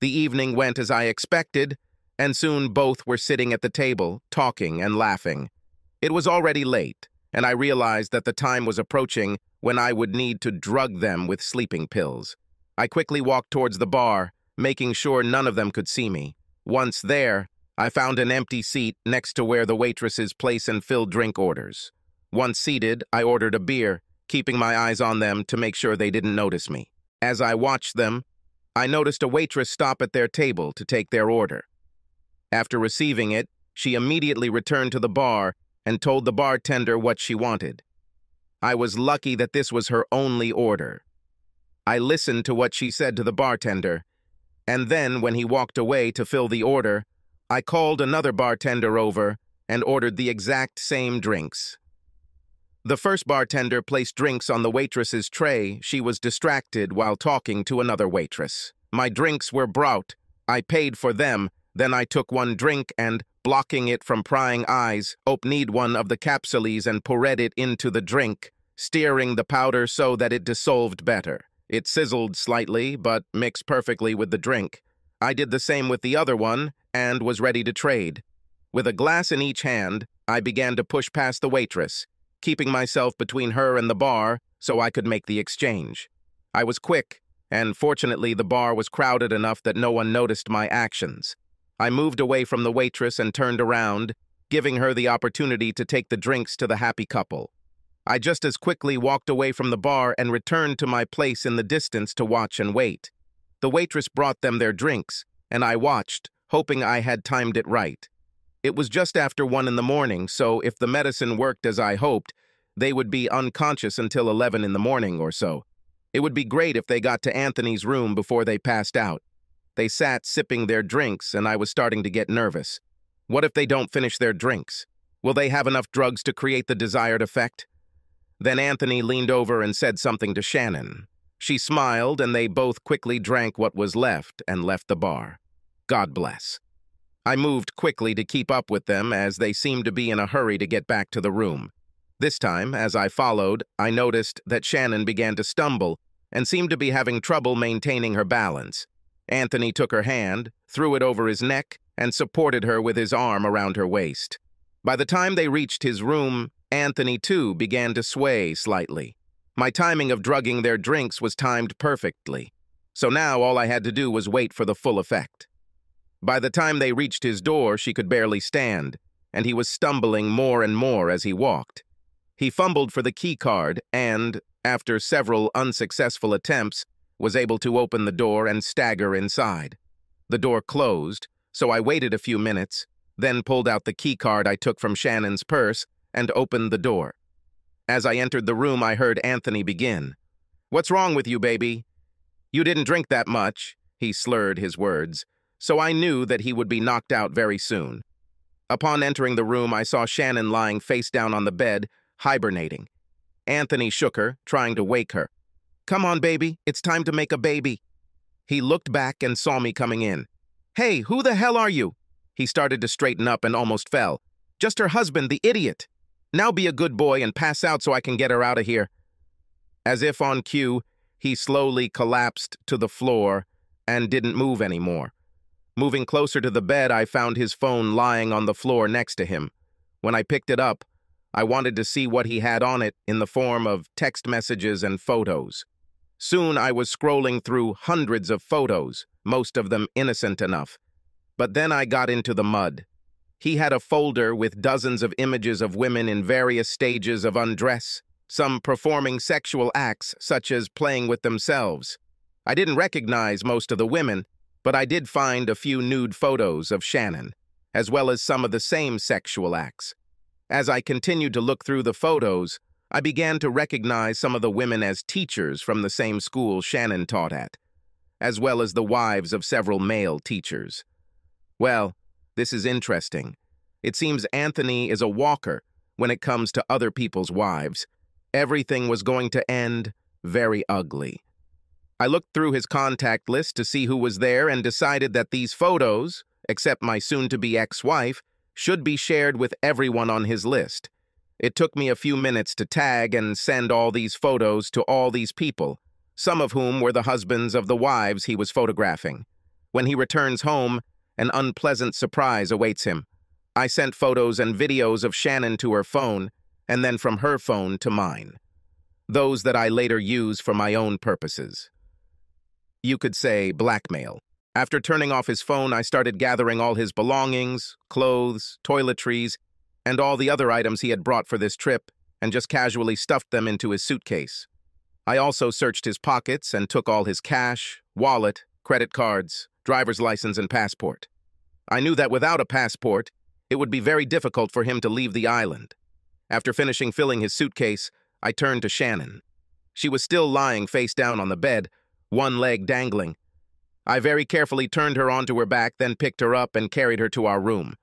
The evening went as I expected, and soon both were sitting at the table, talking and laughing. It was already late, and I realized that the time was approaching when I would need to drug them with sleeping pills. I quickly walked towards the bar, making sure none of them could see me. Once there, I found an empty seat next to where the waitresses place and fill drink orders. Once seated, I ordered a beer, keeping my eyes on them to make sure they didn't notice me. As I watched them, I noticed a waitress stop at their table to take their order. After receiving it, she immediately returned to the bar and told the bartender what she wanted. I was lucky that this was her only order. I listened to what she said to the bartender, and then when he walked away to fill the order, I called another bartender over and ordered the exact same drinks. The first bartender placed drinks on the waitress's tray. She was distracted while talking to another waitress. My drinks were brought. I paid for them. Then I took one drink and, blocking it from prying eyes, opened one of the capsules and poured it into the drink, stirring the powder so that it dissolved better. It sizzled slightly, but mixed perfectly with the drink. I did the same with the other one and was ready to trade. With a glass in each hand, I began to push past the waitress, keeping myself between her and the bar so I could make the exchange. I was quick, and fortunately the bar was crowded enough that no one noticed my actions. I moved away from the waitress and turned around, giving her the opportunity to take the drinks to the happy couple. I just as quickly walked away from the bar and returned to my place in the distance to watch and wait. The waitress brought them their drinks, and I watched, hoping I had timed it right. It was just after 1 in the morning, so if the medicine worked as I hoped, they would be unconscious until 11 in the morning or so. It would be great if they got to Anthony's room before they passed out. They sat sipping their drinks, and I was starting to get nervous. What if they don't finish their drinks? Will they have enough drugs to create the desired effect? Then Anthony leaned over and said something to Shannon. She smiled, and they both quickly drank what was left and left the bar. God bless. I moved quickly to keep up with them as they seemed to be in a hurry to get back to the room. This time, as I followed, I noticed that Shannon began to stumble and seemed to be having trouble maintaining her balance. Anthony took her hand, threw it over his neck, and supported her with his arm around her waist. By the time they reached his room, Anthony, too, began to sway slightly. My timing of drugging their drinks was timed perfectly, so now all I had to do was wait for the full effect. By the time they reached his door, she could barely stand, and he was stumbling more and more as he walked. He fumbled for the key card and, after several unsuccessful attempts, was able to open the door and stagger inside. The door closed, so I waited a few minutes, then pulled out the key card I took from Shannon's purse and opened the door. As I entered the room, I heard Anthony begin. "What's wrong with you, baby? You didn't drink that much," he slurred his words, so I knew that he would be knocked out very soon. Upon entering the room, I saw Shannon lying face down on the bed, hibernating. Anthony shook her, trying to wake her. "Come on, baby, it's time to make a baby." He looked back and saw me coming in. "Hey, who the hell are you?" He started to straighten up and almost fell. "Just her husband, the idiot. Now be a good boy and pass out so I can get her out of here." As if on cue, he slowly collapsed to the floor and didn't move anymore. Moving closer to the bed, I found his phone lying on the floor next to him. When I picked it up, I wanted to see what he had on it in the form of text messages and photos. Soon I was scrolling through hundreds of photos, most of them innocent enough. But then I got into the mud. He had a folder with dozens of images of women in various stages of undress, some performing sexual acts such as playing with themselves. I didn't recognize most of the women, but I did find a few nude photos of Shannon, as well as some of the same sexual acts. As I continued to look through the photos, I began to recognize some of the women as teachers from the same school Shannon taught at, as well as the wives of several male teachers. Well, this is interesting. It seems Anthony is a walker when it comes to other people's wives. Everything was going to end very ugly. I looked through his contact list to see who was there and decided that these photos, except my soon-to-be ex-wife, should be shared with everyone on his list. It took me a few minutes to tag and send all these photos to all these people, some of whom were the husbands of the wives he was photographing. When he returns home, an unpleasant surprise awaits him. I sent photos and videos of Shannon to her phone, and then from her phone to mine. Those that I later use for my own purposes. You could say blackmail. After turning off his phone, I started gathering all his belongings, clothes, toiletries, and all the other items he had brought for this trip, and just casually stuffed them into his suitcase. I also searched his pockets and took all his cash, wallet, credit cards, driver's license, and passport. I knew that without a passport, it would be very difficult for him to leave the island. After finishing filling his suitcase, I turned to Shannon. She was still lying face down on the bed, one leg dangling. I very carefully turned her onto her back, then picked her up and carried her to our room.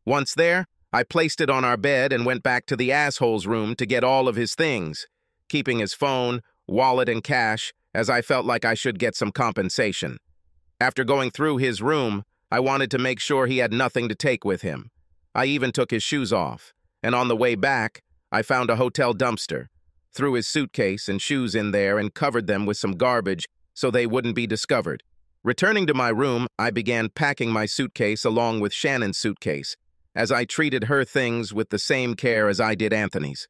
Once there, I placed it on our bed and went back to the asshole's room to get all of his things, keeping his phone, wallet, and cash, as I felt like I should get some compensation. After going through his room, I wanted to make sure he had nothing to take with him. I even took his shoes off, and on the way back, I found a hotel dumpster, threw his suitcase and shoes in there and covered them with some garbage so they wouldn't be discovered. Returning to my room, I began packing my suitcase along with Shannon's suitcase, as I treated her things with the same care as I did Anthony's.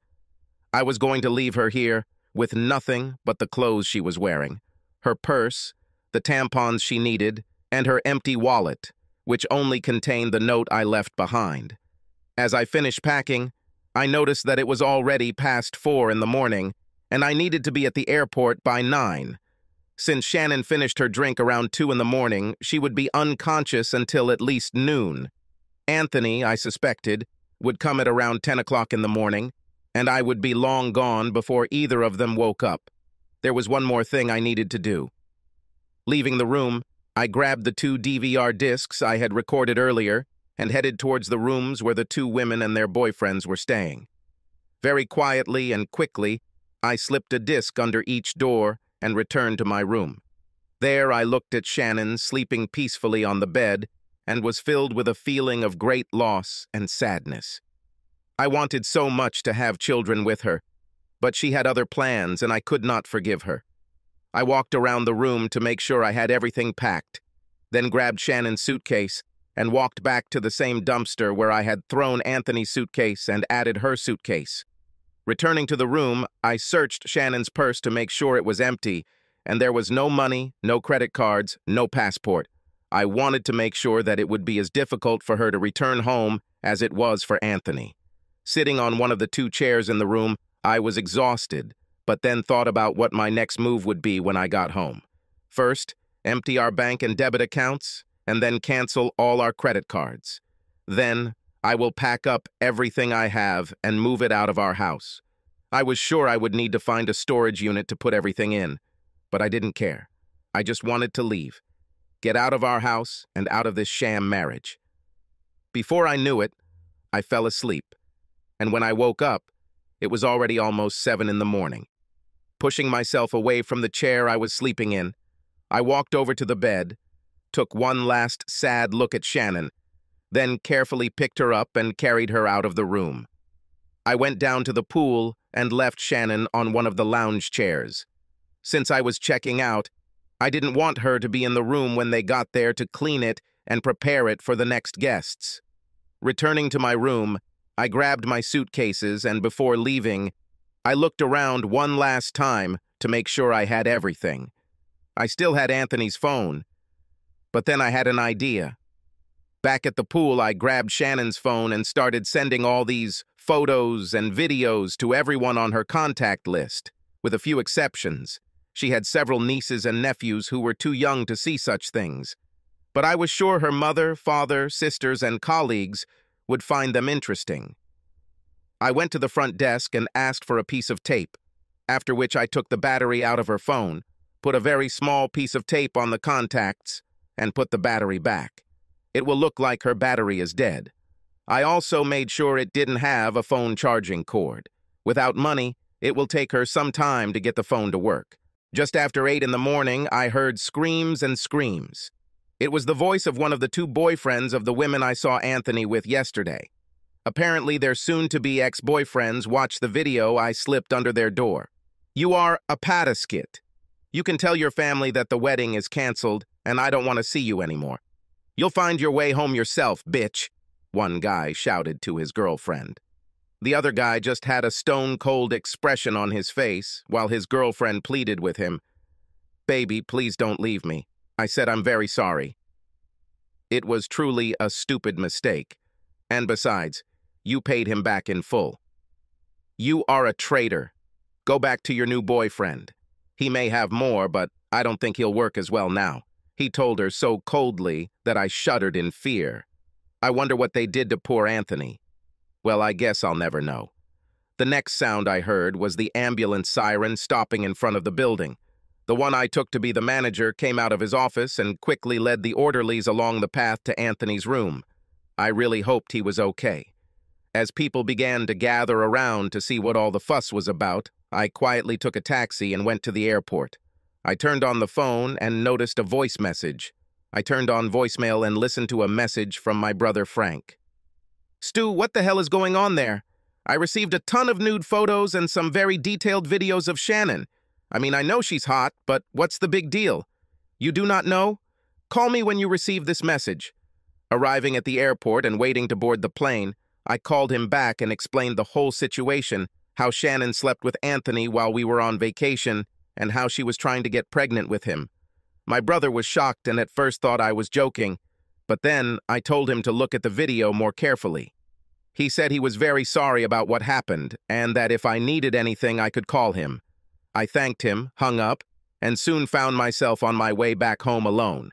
I was going to leave her here with nothing but the clothes she was wearing, her purse, the tampons she needed, and her empty wallet, which only contained the note I left behind. As I finished packing, I noticed that it was already past 4 in the morning, and I needed to be at the airport by 9. Since Shannon finished her drink around 2 in the morning, she would be unconscious until at least noon. Anthony, I suspected, would come at around 10 o'clock in the morning, and I would be long gone before either of them woke up. There was one more thing I needed to do. Leaving the room, I grabbed the 2 DVR discs I had recorded earlier and headed towards the rooms where the 2 women and their boyfriends were staying. Very quietly and quickly, I slipped a disc under each door and returned to my room. There I looked at Shannon sleeping peacefully on the bed and was filled with a feeling of great loss and sadness. I wanted so much to have children with her, but she had other plans and I could not forgive her. I walked around the room to make sure I had everything packed, then grabbed Shannon's suitcase and walked back to the same dumpster where I had thrown Anthony's suitcase and added her suitcase. Returning to the room, I searched Shannon's purse to make sure it was empty, and there was no money, no credit cards, no passport. I wanted to make sure that it would be as difficult for her to return home as it was for Anthony. Sitting on one of the 2 chairs in the room, I was exhausted, but then thought about what my next move would be when I got home. First, empty our bank and debit accounts, and then cancel all our credit cards. Then, I will pack up everything I have and move it out of our house. I was sure I would need to find a storage unit to put everything in, but I didn't care. I just wanted to leave, get out of our house and out of this sham marriage. Before I knew it, I fell asleep, and when I woke up, it was already almost 7 in the morning. Pushing myself away from the chair I was sleeping in, I walked over to the bed, took one last sad look at Shannon, then carefully picked her up and carried her out of the room. I went down to the pool and left Shannon on one of the lounge chairs. Since I was checking out, I didn't want her to be in the room when they got there to clean it and prepare it for the next guests. Returning to my room, I grabbed my suitcases, and before leaving, I looked around one last time to make sure I had everything. I still had Anthony's phone, but then I had an idea. Back at the pool, I grabbed Shannon's phone and started sending all these photos and videos to everyone on her contact list, with a few exceptions. She had several nieces and nephews who were too young to see such things, but I was sure her mother, father, sisters, and colleagues would find them interesting. I went to the front desk and asked for a piece of tape, after which I took the battery out of her phone, put a very small piece of tape on the contacts, and put the battery back. It will look like her battery is dead. I also made sure it didn't have a phone charging cord. Without money, it will take her some time to get the phone to work. Just after 8 in the morning, I heard screams and screams. It was the voice of one of the 2 boyfriends of the women I saw Anthony with yesterday. Apparently, their soon-to-be ex-boyfriends watched the video I slipped under their door. "You are a pataskit. You can tell your family that the wedding is canceled, and I don't want to see you anymore. You'll find your way home yourself, bitch," one guy shouted to his girlfriend. The other guy just had a stone-cold expression on his face while his girlfriend pleaded with him. "Baby, please don't leave me. I said I'm very sorry." It was truly a stupid mistake. And besides, you paid him back in full. You are a traitor. Go back to your new boyfriend. He may have more, but I don't think he'll work as well now. He told her so coldly that I shuddered in fear. I wonder what they did to poor Anthony. Well, I guess I'll never know. The next sound I heard was the ambulance siren stopping in front of the building. The one I took to be the manager came out of his office and quickly led the orderlies along the path to Anthony's room. I really hoped he was okay. As people began to gather around to see what all the fuss was about, I quietly took a taxi and went to the airport. I turned on the phone and noticed a voice message. I turned on voicemail and listened to a message from my brother Frank. "Stu, what the hell is going on there? I received a ton of nude photos and some very detailed videos of Shannon. I mean, I know she's hot, but what's the big deal? You do not know? Call me when you receive this message." Arriving at the airport and waiting to board the plane, I called him back and explained the whole situation, how Shannon slept with Anthony while we were on vacation, and how she was trying to get pregnant with him. My brother was shocked and at first thought I was joking, but then I told him to look at the video more carefully. He said he was very sorry about what happened, and that if I needed anything I could call him. I thanked him, hung up, and soon found myself on my way back home alone.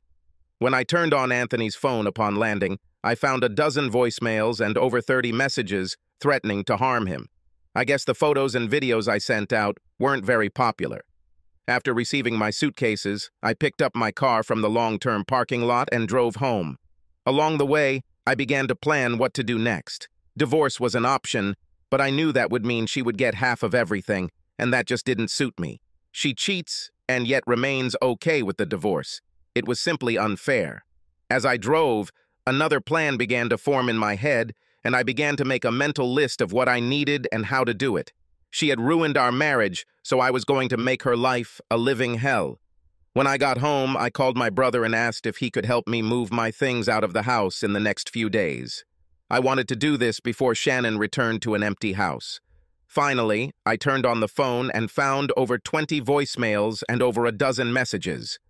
When I turned on Anthony's phone upon landing, I found a dozen voicemails and over 30 messages threatening to harm him. I guess the photos and videos I sent out weren't very popular. After receiving my suitcases, I picked up my car from the long-term parking lot and drove home. Along the way, I began to plan what to do next. Divorce was an option, but I knew that would mean she would get half of everything, and that just didn't suit me. She cheats and yet remains okay with the divorce. It was simply unfair. As I drove, another plan began to form in my head, and I began to make a mental list of what I needed and how to do it. She had ruined our marriage, so I was going to make her life a living hell. When I got home, I called my brother and asked if he could help me move my things out of the house in the next few days. I wanted to do this before Shannon returned to an empty house. Finally, I turned on the phone and found over 20 voicemails and over a dozen messages.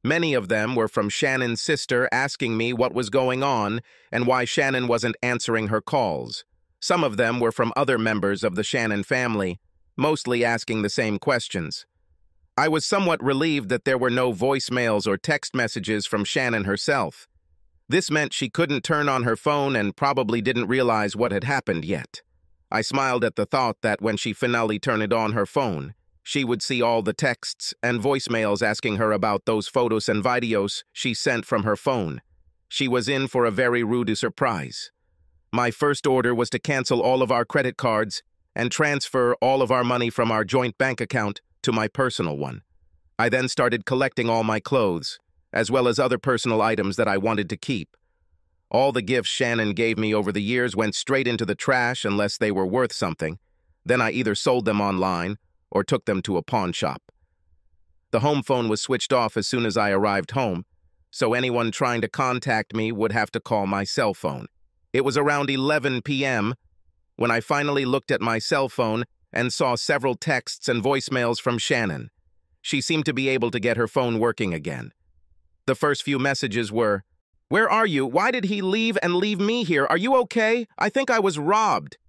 Many of them were from Shannon's sister asking me what was going on and why Shannon wasn't answering her calls. Some of them were from other members of the Shannon family, mostly asking the same questions. I was somewhat relieved that there were no voicemails or text messages from Shannon herself. This meant she couldn't turn on her phone and probably didn't realize what had happened yet. I smiled at the thought that when she finally turned on her phone, she would see all the texts and voicemails asking her about those photos and videos she sent from her phone. She was in for a very rude surprise. My first order was to cancel all of our credit cards and transfer all of our money from our joint bank account to my personal one. I then started collecting all my clothes, as well as other personal items that I wanted to keep. All the gifts Shannon gave me over the years went straight into the trash unless they were worth something. Then I either sold them online or took them to a pawn shop. The home phone was switched off as soon as I arrived home, so anyone trying to contact me would have to call my cell phone. It was around 11 p.m. when I finally looked at my cell phone and saw several texts and voicemails from Shannon. She seemed to be able to get her phone working again. The first few messages were, "Where are you? Why did he leave and leave me here? Are you okay? I think I was robbed."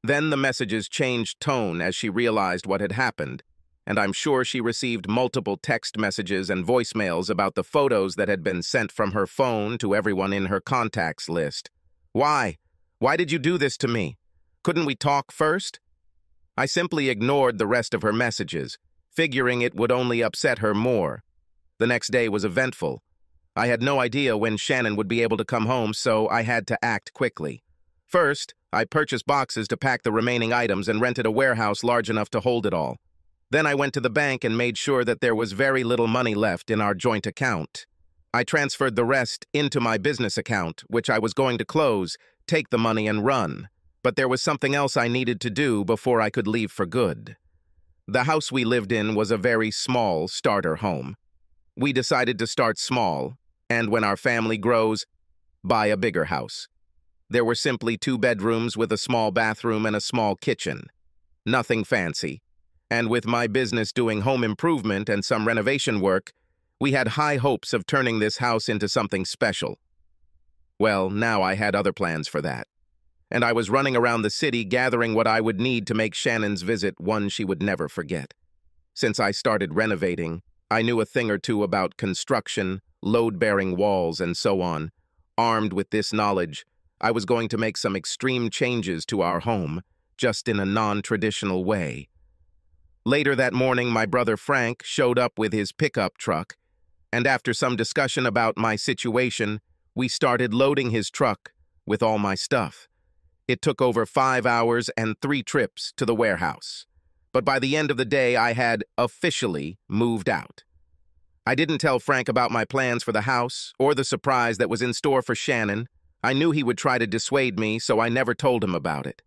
Then the messages changed tone as she realized what had happened, and I'm sure she received multiple text messages and voicemails about the photos that had been sent from her phone to everyone in her contacts list. Why? Why did you do this to me? Couldn't we talk first? I simply ignored the rest of her messages, figuring it would only upset her more. The next day was eventful. I had no idea when Shannon would be able to come home, so I had to act quickly. First, I purchased boxes to pack the remaining items and rented a warehouse large enough to hold it all. Then I went to the bank and made sure that there was very little money left in our joint account. I transferred the rest into my business account, which I was going to close, take the money and run. But there was something else I needed to do before I could leave for good. The house we lived in was a very small starter home. We decided to start small, and when our family grows, buy a bigger house. There were simply 2 bedrooms with a small bathroom and a small kitchen. Nothing fancy. And with my business doing home improvement and some renovation work, we had high hopes of turning this house into something special. Well, now I had other plans for that. And I was running around the city gathering what I would need to make Shannon's visit one she would never forget. Since I started renovating, I knew a thing or two about construction, load-bearing walls, and so on. Armed with this knowledge, I was going to make some extreme changes to our home, just in a non-traditional way. Later that morning, my brother Frank showed up with his pickup truck, and after some discussion about my situation, we started loading his truck with all my stuff. It took over 5 hours and 3 trips to the warehouse. But by the end of the day, I had officially moved out. I didn't tell Frank about my plans for the house or the surprise that was in store for Shannon. I knew he would try to dissuade me, so I never told him about it.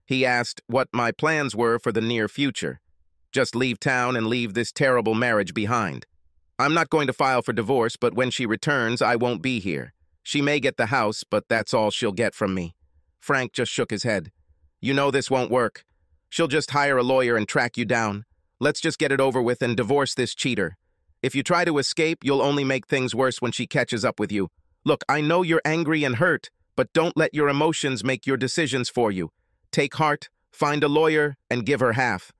He asked what my plans were for the near future. Just leave town and leave this terrible marriage behind. I'm not going to file for divorce, but when she returns, I won't be here. She may get the house, but that's all she'll get from me. Frank just shook his head. You know this won't work. She'll just hire a lawyer and track you down. Let's just get it over with and divorce this cheater. If you try to escape, you'll only make things worse when she catches up with you. Look, I know you're angry and hurt, but don't let your emotions make your decisions for you. Take heart, find a lawyer, and give her half.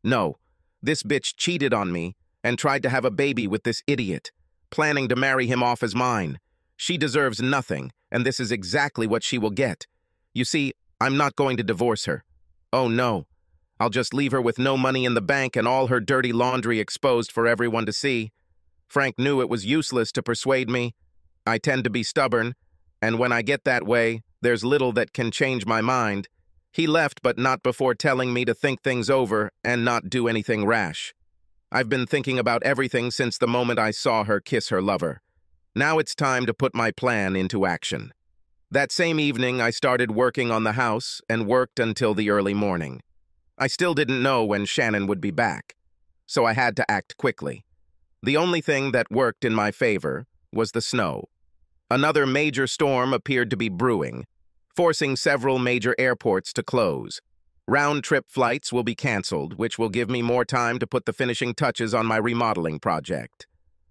No, this bitch cheated on me and tried to have a baby with this idiot, planning to marry him off as mine. She deserves nothing, and this is exactly what she will get. You see, I'm not going to divorce her. Oh no, I'll just leave her with no money in the bank and all her dirty laundry exposed for everyone to see. Frank knew it was useless to persuade me. I tend to be stubborn, and when I get that way, there's little that can change my mind. He left, but not before telling me to think things over and not do anything rash. I've been thinking about everything since the moment I saw her kiss her lover. Now it's time to put my plan into action. That same evening, I started working on the house and worked until the early morning. I still didn't know when Shannon would be back, so I had to act quickly. The only thing that worked in my favor was the snow. Another major storm appeared to be brewing, forcing several major airports to close. Round-trip flights will be canceled, which will give me more time to put the finishing touches on my remodeling project.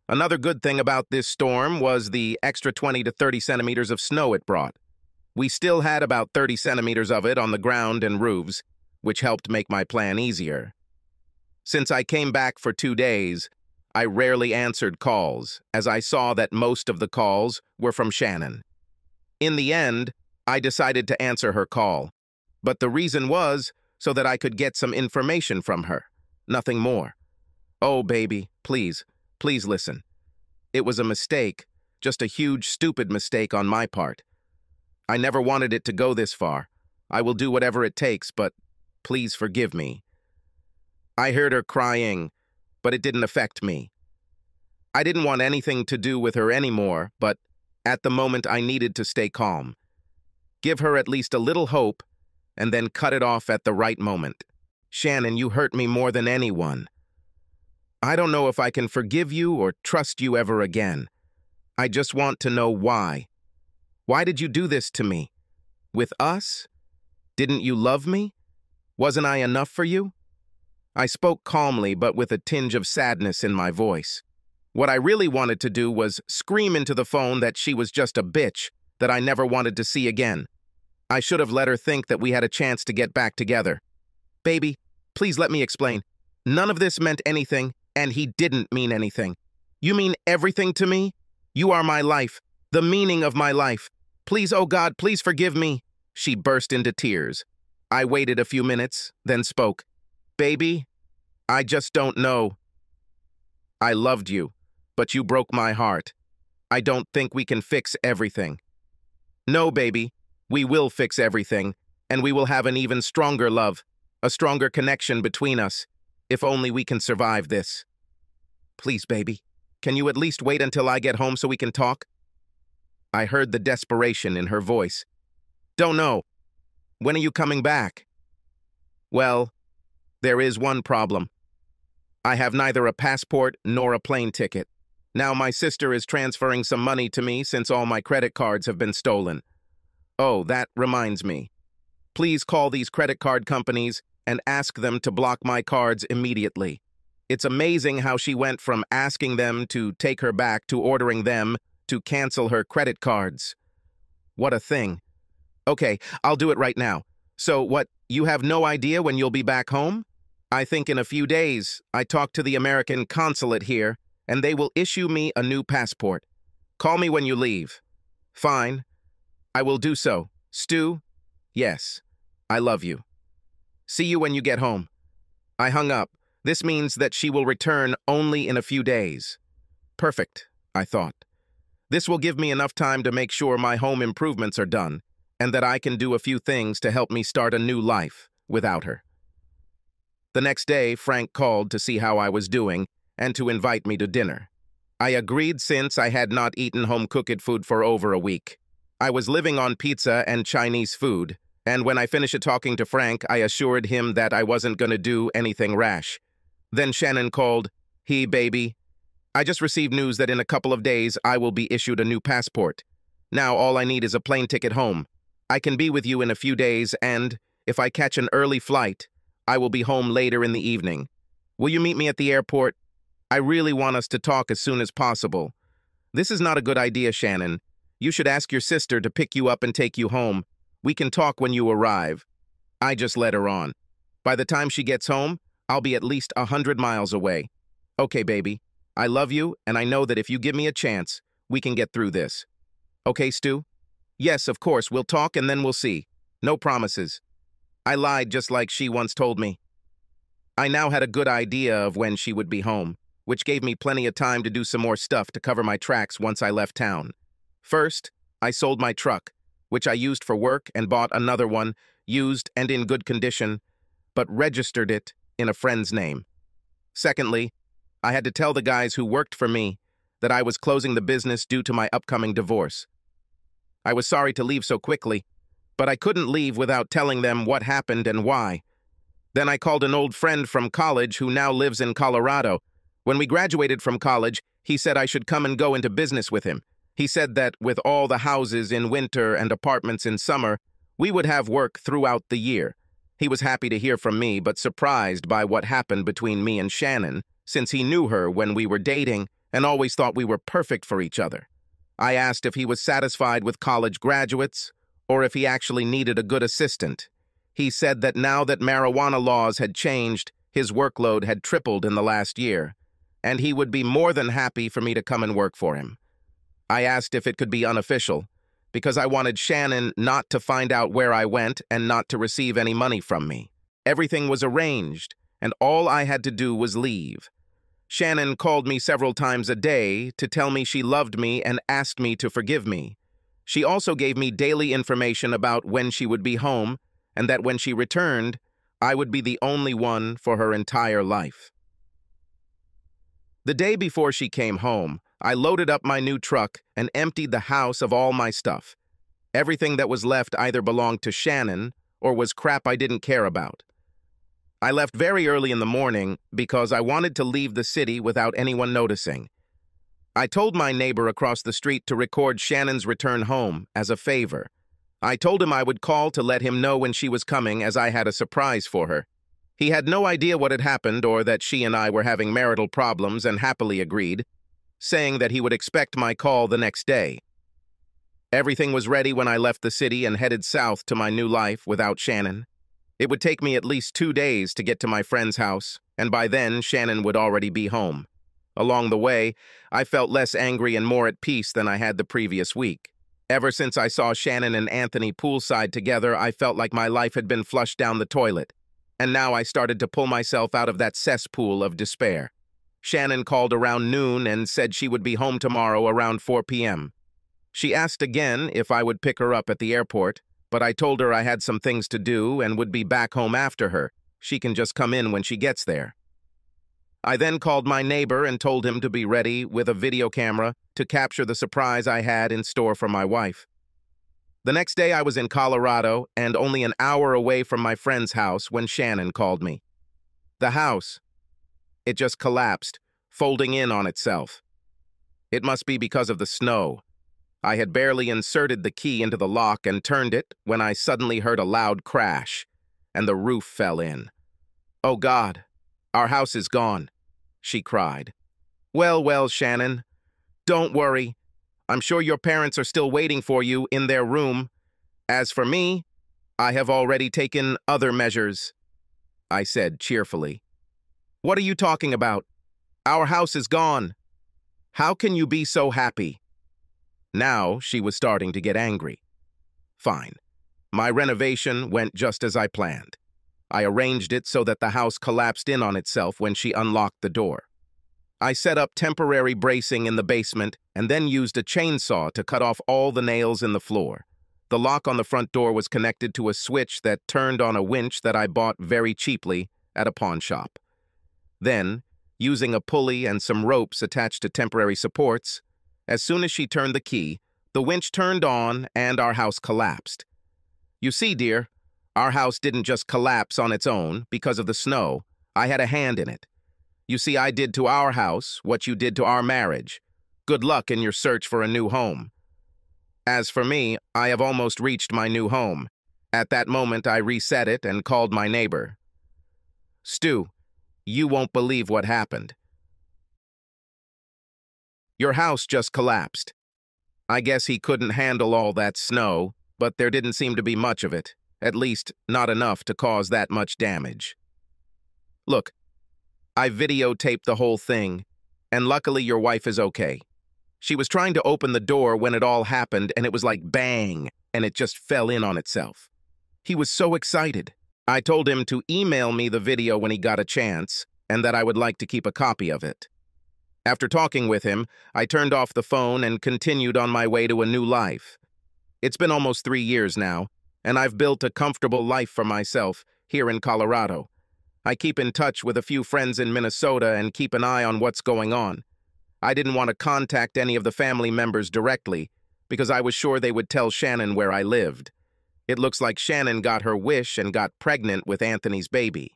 Another good thing about this storm was the extra 20 to 30 centimeters of snow it brought. We still had about 30 centimeters of it on the ground and roofs, which helped make my plan easier. Since I came back for 2 days, I rarely answered calls, as I saw that most of the calls were from Shannon. In the end, I decided to answer her call, but the reason was so that I could get some information from her, nothing more. Oh, baby, please listen. It was a mistake, just a huge, stupid mistake on my part. I never wanted it to go this far. I will do whatever it takes, but please forgive me. I heard her crying, but it didn't affect me. I didn't want anything to do with her anymore, but at the moment I needed to stay calm. Give her at least a little hope, and then cut it off at the right moment. Shannon, you hurt me more than anyone. I don't know if I can forgive you or trust you ever again. I just want to know why. Why did you do this to me? With us? Didn't you love me? Wasn't I enough for you? I spoke calmly, but with a tinge of sadness in my voice. What I really wanted to do was scream into the phone that she was just a bitch that I never wanted to see again. I should have let her think that we had a chance to get back together. Baby, please let me explain. None of this meant anything, and he didn't mean anything. You mean everything to me? You are my life, the meaning of my life. Please, oh God, please forgive me. She burst into tears. I waited a few minutes, then spoke. Baby, I just don't know. I loved you, but you broke my heart. I don't think we can fix everything. No, baby, we will fix everything, and we will have an even stronger love, a stronger connection between us, if only we can survive this. Please, baby, can you at least wait until I get home so we can talk? I heard the desperation in her voice. Don't know. When are you coming back? Well, there is one problem. I have neither a passport nor a plane ticket. Now my sister is transferring some money to me since all my credit cards have been stolen. Oh, that reminds me. Please call these credit card companies and ask them to block my cards immediately. It's amazing how she went from asking them to take her back to ordering them to cancel her credit cards. What a thing. Okay, I'll do it right now. So what, you have no idea when you'll be back home? I think in a few days. I talked to the American consulate here, and they will issue me a new passport. Call me when you leave. Fine. I will do so. Stu? Yes. I love you. See you when you get home. I hung up. This means that she will return only in a few days. Perfect, I thought. This will give me enough time to make sure my home improvements are done, and that I can do a few things to help me start a new life without her. The next day, Frank called to see how I was doing and to invite me to dinner. I agreed since I had not eaten home-cooked food for over a week. I was living on pizza and Chinese food, and when I finished talking to Frank, I assured him that I wasn't going to do anything rash. Then Shannon called. Hey, baby. I just received news that in a couple of days I will be issued a new passport. Now all I need is a plane ticket home. I can be with you in a few days, and if I catch an early flight, I will be home later in the evening. Will you meet me at the airport? I really want us to talk as soon as possible. This is not a good idea, Shannon. You should ask your sister to pick you up and take you home. We can talk when you arrive. I just led her on. By the time she gets home, I'll be at least 100 miles away. Okay, baby. I love you, and I know that if you give me a chance, we can get through this. Okay, Stu? Yes, of course. We'll talk and then we'll see. No promises. I lied just like she once told me. I now had a good idea of when she would be home, which gave me plenty of time to do some more stuff to cover my tracks once I left town. First, I sold my truck, which I used for work, and bought another one, used and in good condition, but registered it in a friend's name. Secondly, I had to tell the guys who worked for me that I was closing the business due to my upcoming divorce. I was sorry to leave so quickly, but I couldn't leave without telling them what happened and why. Then I called an old friend from college who now lives in Colorado. When we graduated from college, he said I should come and go into business with him. He said that with all the houses in winter and apartments in summer, we would have work throughout the year. He was happy to hear from me, but surprised by what happened between me and Shannon, since he knew her when we were dating and always thought we were perfect for each other. I asked if he was satisfied with college graduates, or if he actually needed a good assistant. He said that now that marijuana laws had changed, his workload had tripled in the last year, and he would be more than happy for me to come and work for him. I asked if it could be unofficial, because I wanted Shannon not to find out where I went and not to receive any money from me. Everything was arranged, and all I had to do was leave. Shannon called me several times a day to tell me she loved me and asked me to forgive me. She also gave me daily information about when she would be home, and that when she returned, I would be the only one for her entire life. The day before she came home, I loaded up my new truck and emptied the house of all my stuff. Everything that was left either belonged to Shannon or was crap I didn't care about. I left very early in the morning because I wanted to leave the city without anyone noticing. I told my neighbor across the street to record Shannon's return home as a favor. I told him I would call to let him know when she was coming, as I had a surprise for her. He had no idea what had happened or that she and I were having marital problems and happily agreed, saying that he would expect my call the next day. Everything was ready when I left the city and headed south to my new life without Shannon. It would take me at least 2 days to get to my friend's house, and by then Shannon would already be home. Along the way, I felt less angry and more at peace than I had the previous week. Ever since I saw Shannon and Anthony poolside together, I felt like my life had been flushed down the toilet. And now I started to pull myself out of that cesspool of despair. Shannon called around noon and said she would be home tomorrow around 4 p.m. She asked again if I would pick her up at the airport, but I told her I had some things to do and would be back home after her. She can just come in when she gets there. I then called my neighbor and told him to be ready with a video camera to capture the surprise I had in store for my wife. The next day I was in Colorado and only an hour away from my friend's house when Shannon called me. The house, it just collapsed, folding in on itself. It must be because of the snow. I had barely inserted the key into the lock and turned it when I suddenly heard a loud crash, and the roof fell in. "Oh God, our house is gone," she cried. Well, Shannon, don't worry. I'm sure your parents are still waiting for you in their room. As for me, I have already taken other measures," I said cheerfully. "What are you talking about? Our house is gone. How can you be so happy?" Now she was starting to get angry. Fine. My renovation went just as I planned. I arranged it so that the house collapsed in on itself when she unlocked the door. I set up temporary bracing in the basement and then used a chainsaw to cut off all the nails in the floor. The lock on the front door was connected to a switch that turned on a winch that I bought very cheaply at a pawn shop. Then, using a pulley and some ropes attached to temporary supports, as soon as she turned the key, the winch turned on and our house collapsed. You see, dear, our house didn't just collapse on its own because of the snow. I had a hand in it. You see, I did to our house what you did to our marriage. Good luck in your search for a new home. As for me, I have almost reached my new home. At that moment, I reset it and called my neighbor. "Stu, you won't believe what happened. Your house just collapsed." I guess he couldn't handle all that snow, but there didn't seem to be much of it, at least not enough to cause that much damage. Look, I videotaped the whole thing, and luckily your wife is okay. She was trying to open the door when it all happened, and it was like bang, and it just fell in on itself. He was so excited. I told him to email me the video when he got a chance, and that I would like to keep a copy of it. After talking with him, I turned off the phone and continued on my way to a new life. It's been almost 3 years now, and I've built a comfortable life for myself here in Colorado. I keep in touch with a few friends in Minnesota and keep an eye on what's going on. I didn't want to contact any of the family members directly because I was sure they would tell Shannon where I lived. It looks like Shannon got her wish and got pregnant with Anthony's baby.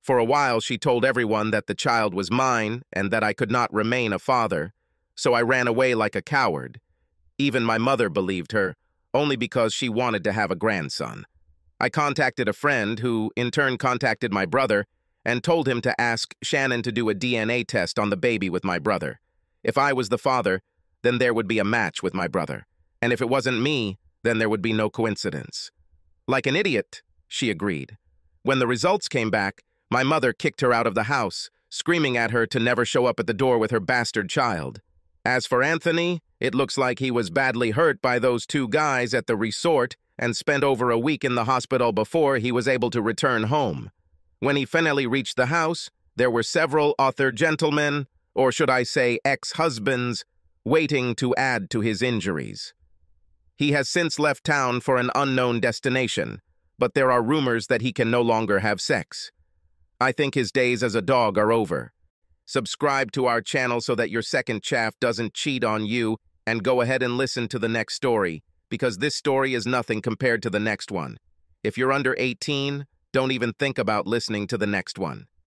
For a while, she told everyone that the child was mine and that I could not remain a father, so I ran away like a coward. Even my mother believed her, only because she wanted to have a grandson. I contacted a friend who, in turn, contacted my brother and told him to ask Shannon to do a DNA test on the baby with my brother. If I was the father, then there would be a match with my brother. And if it wasn't me, then there would be no coincidence. Like an idiot, she agreed. When the results came back, my mother kicked her out of the house, screaming at her to never show up at the door with her bastard child. As for Anthony, it looks like he was badly hurt by those 2 guys at the resort and spent over a week in the hospital before he was able to return home. When he finally reached the house, there were several other gentlemen, or should I say ex-husbands, waiting to add to his injuries. He has since left town for an unknown destination, but there are rumors that he can no longer have sex. I think his days as a dog are over. Subscribe to our channel so that your second chaff doesn't cheat on you, and go ahead and listen to the next story, because this story is nothing compared to the next one. If you're under 18, don't even think about listening to the next one.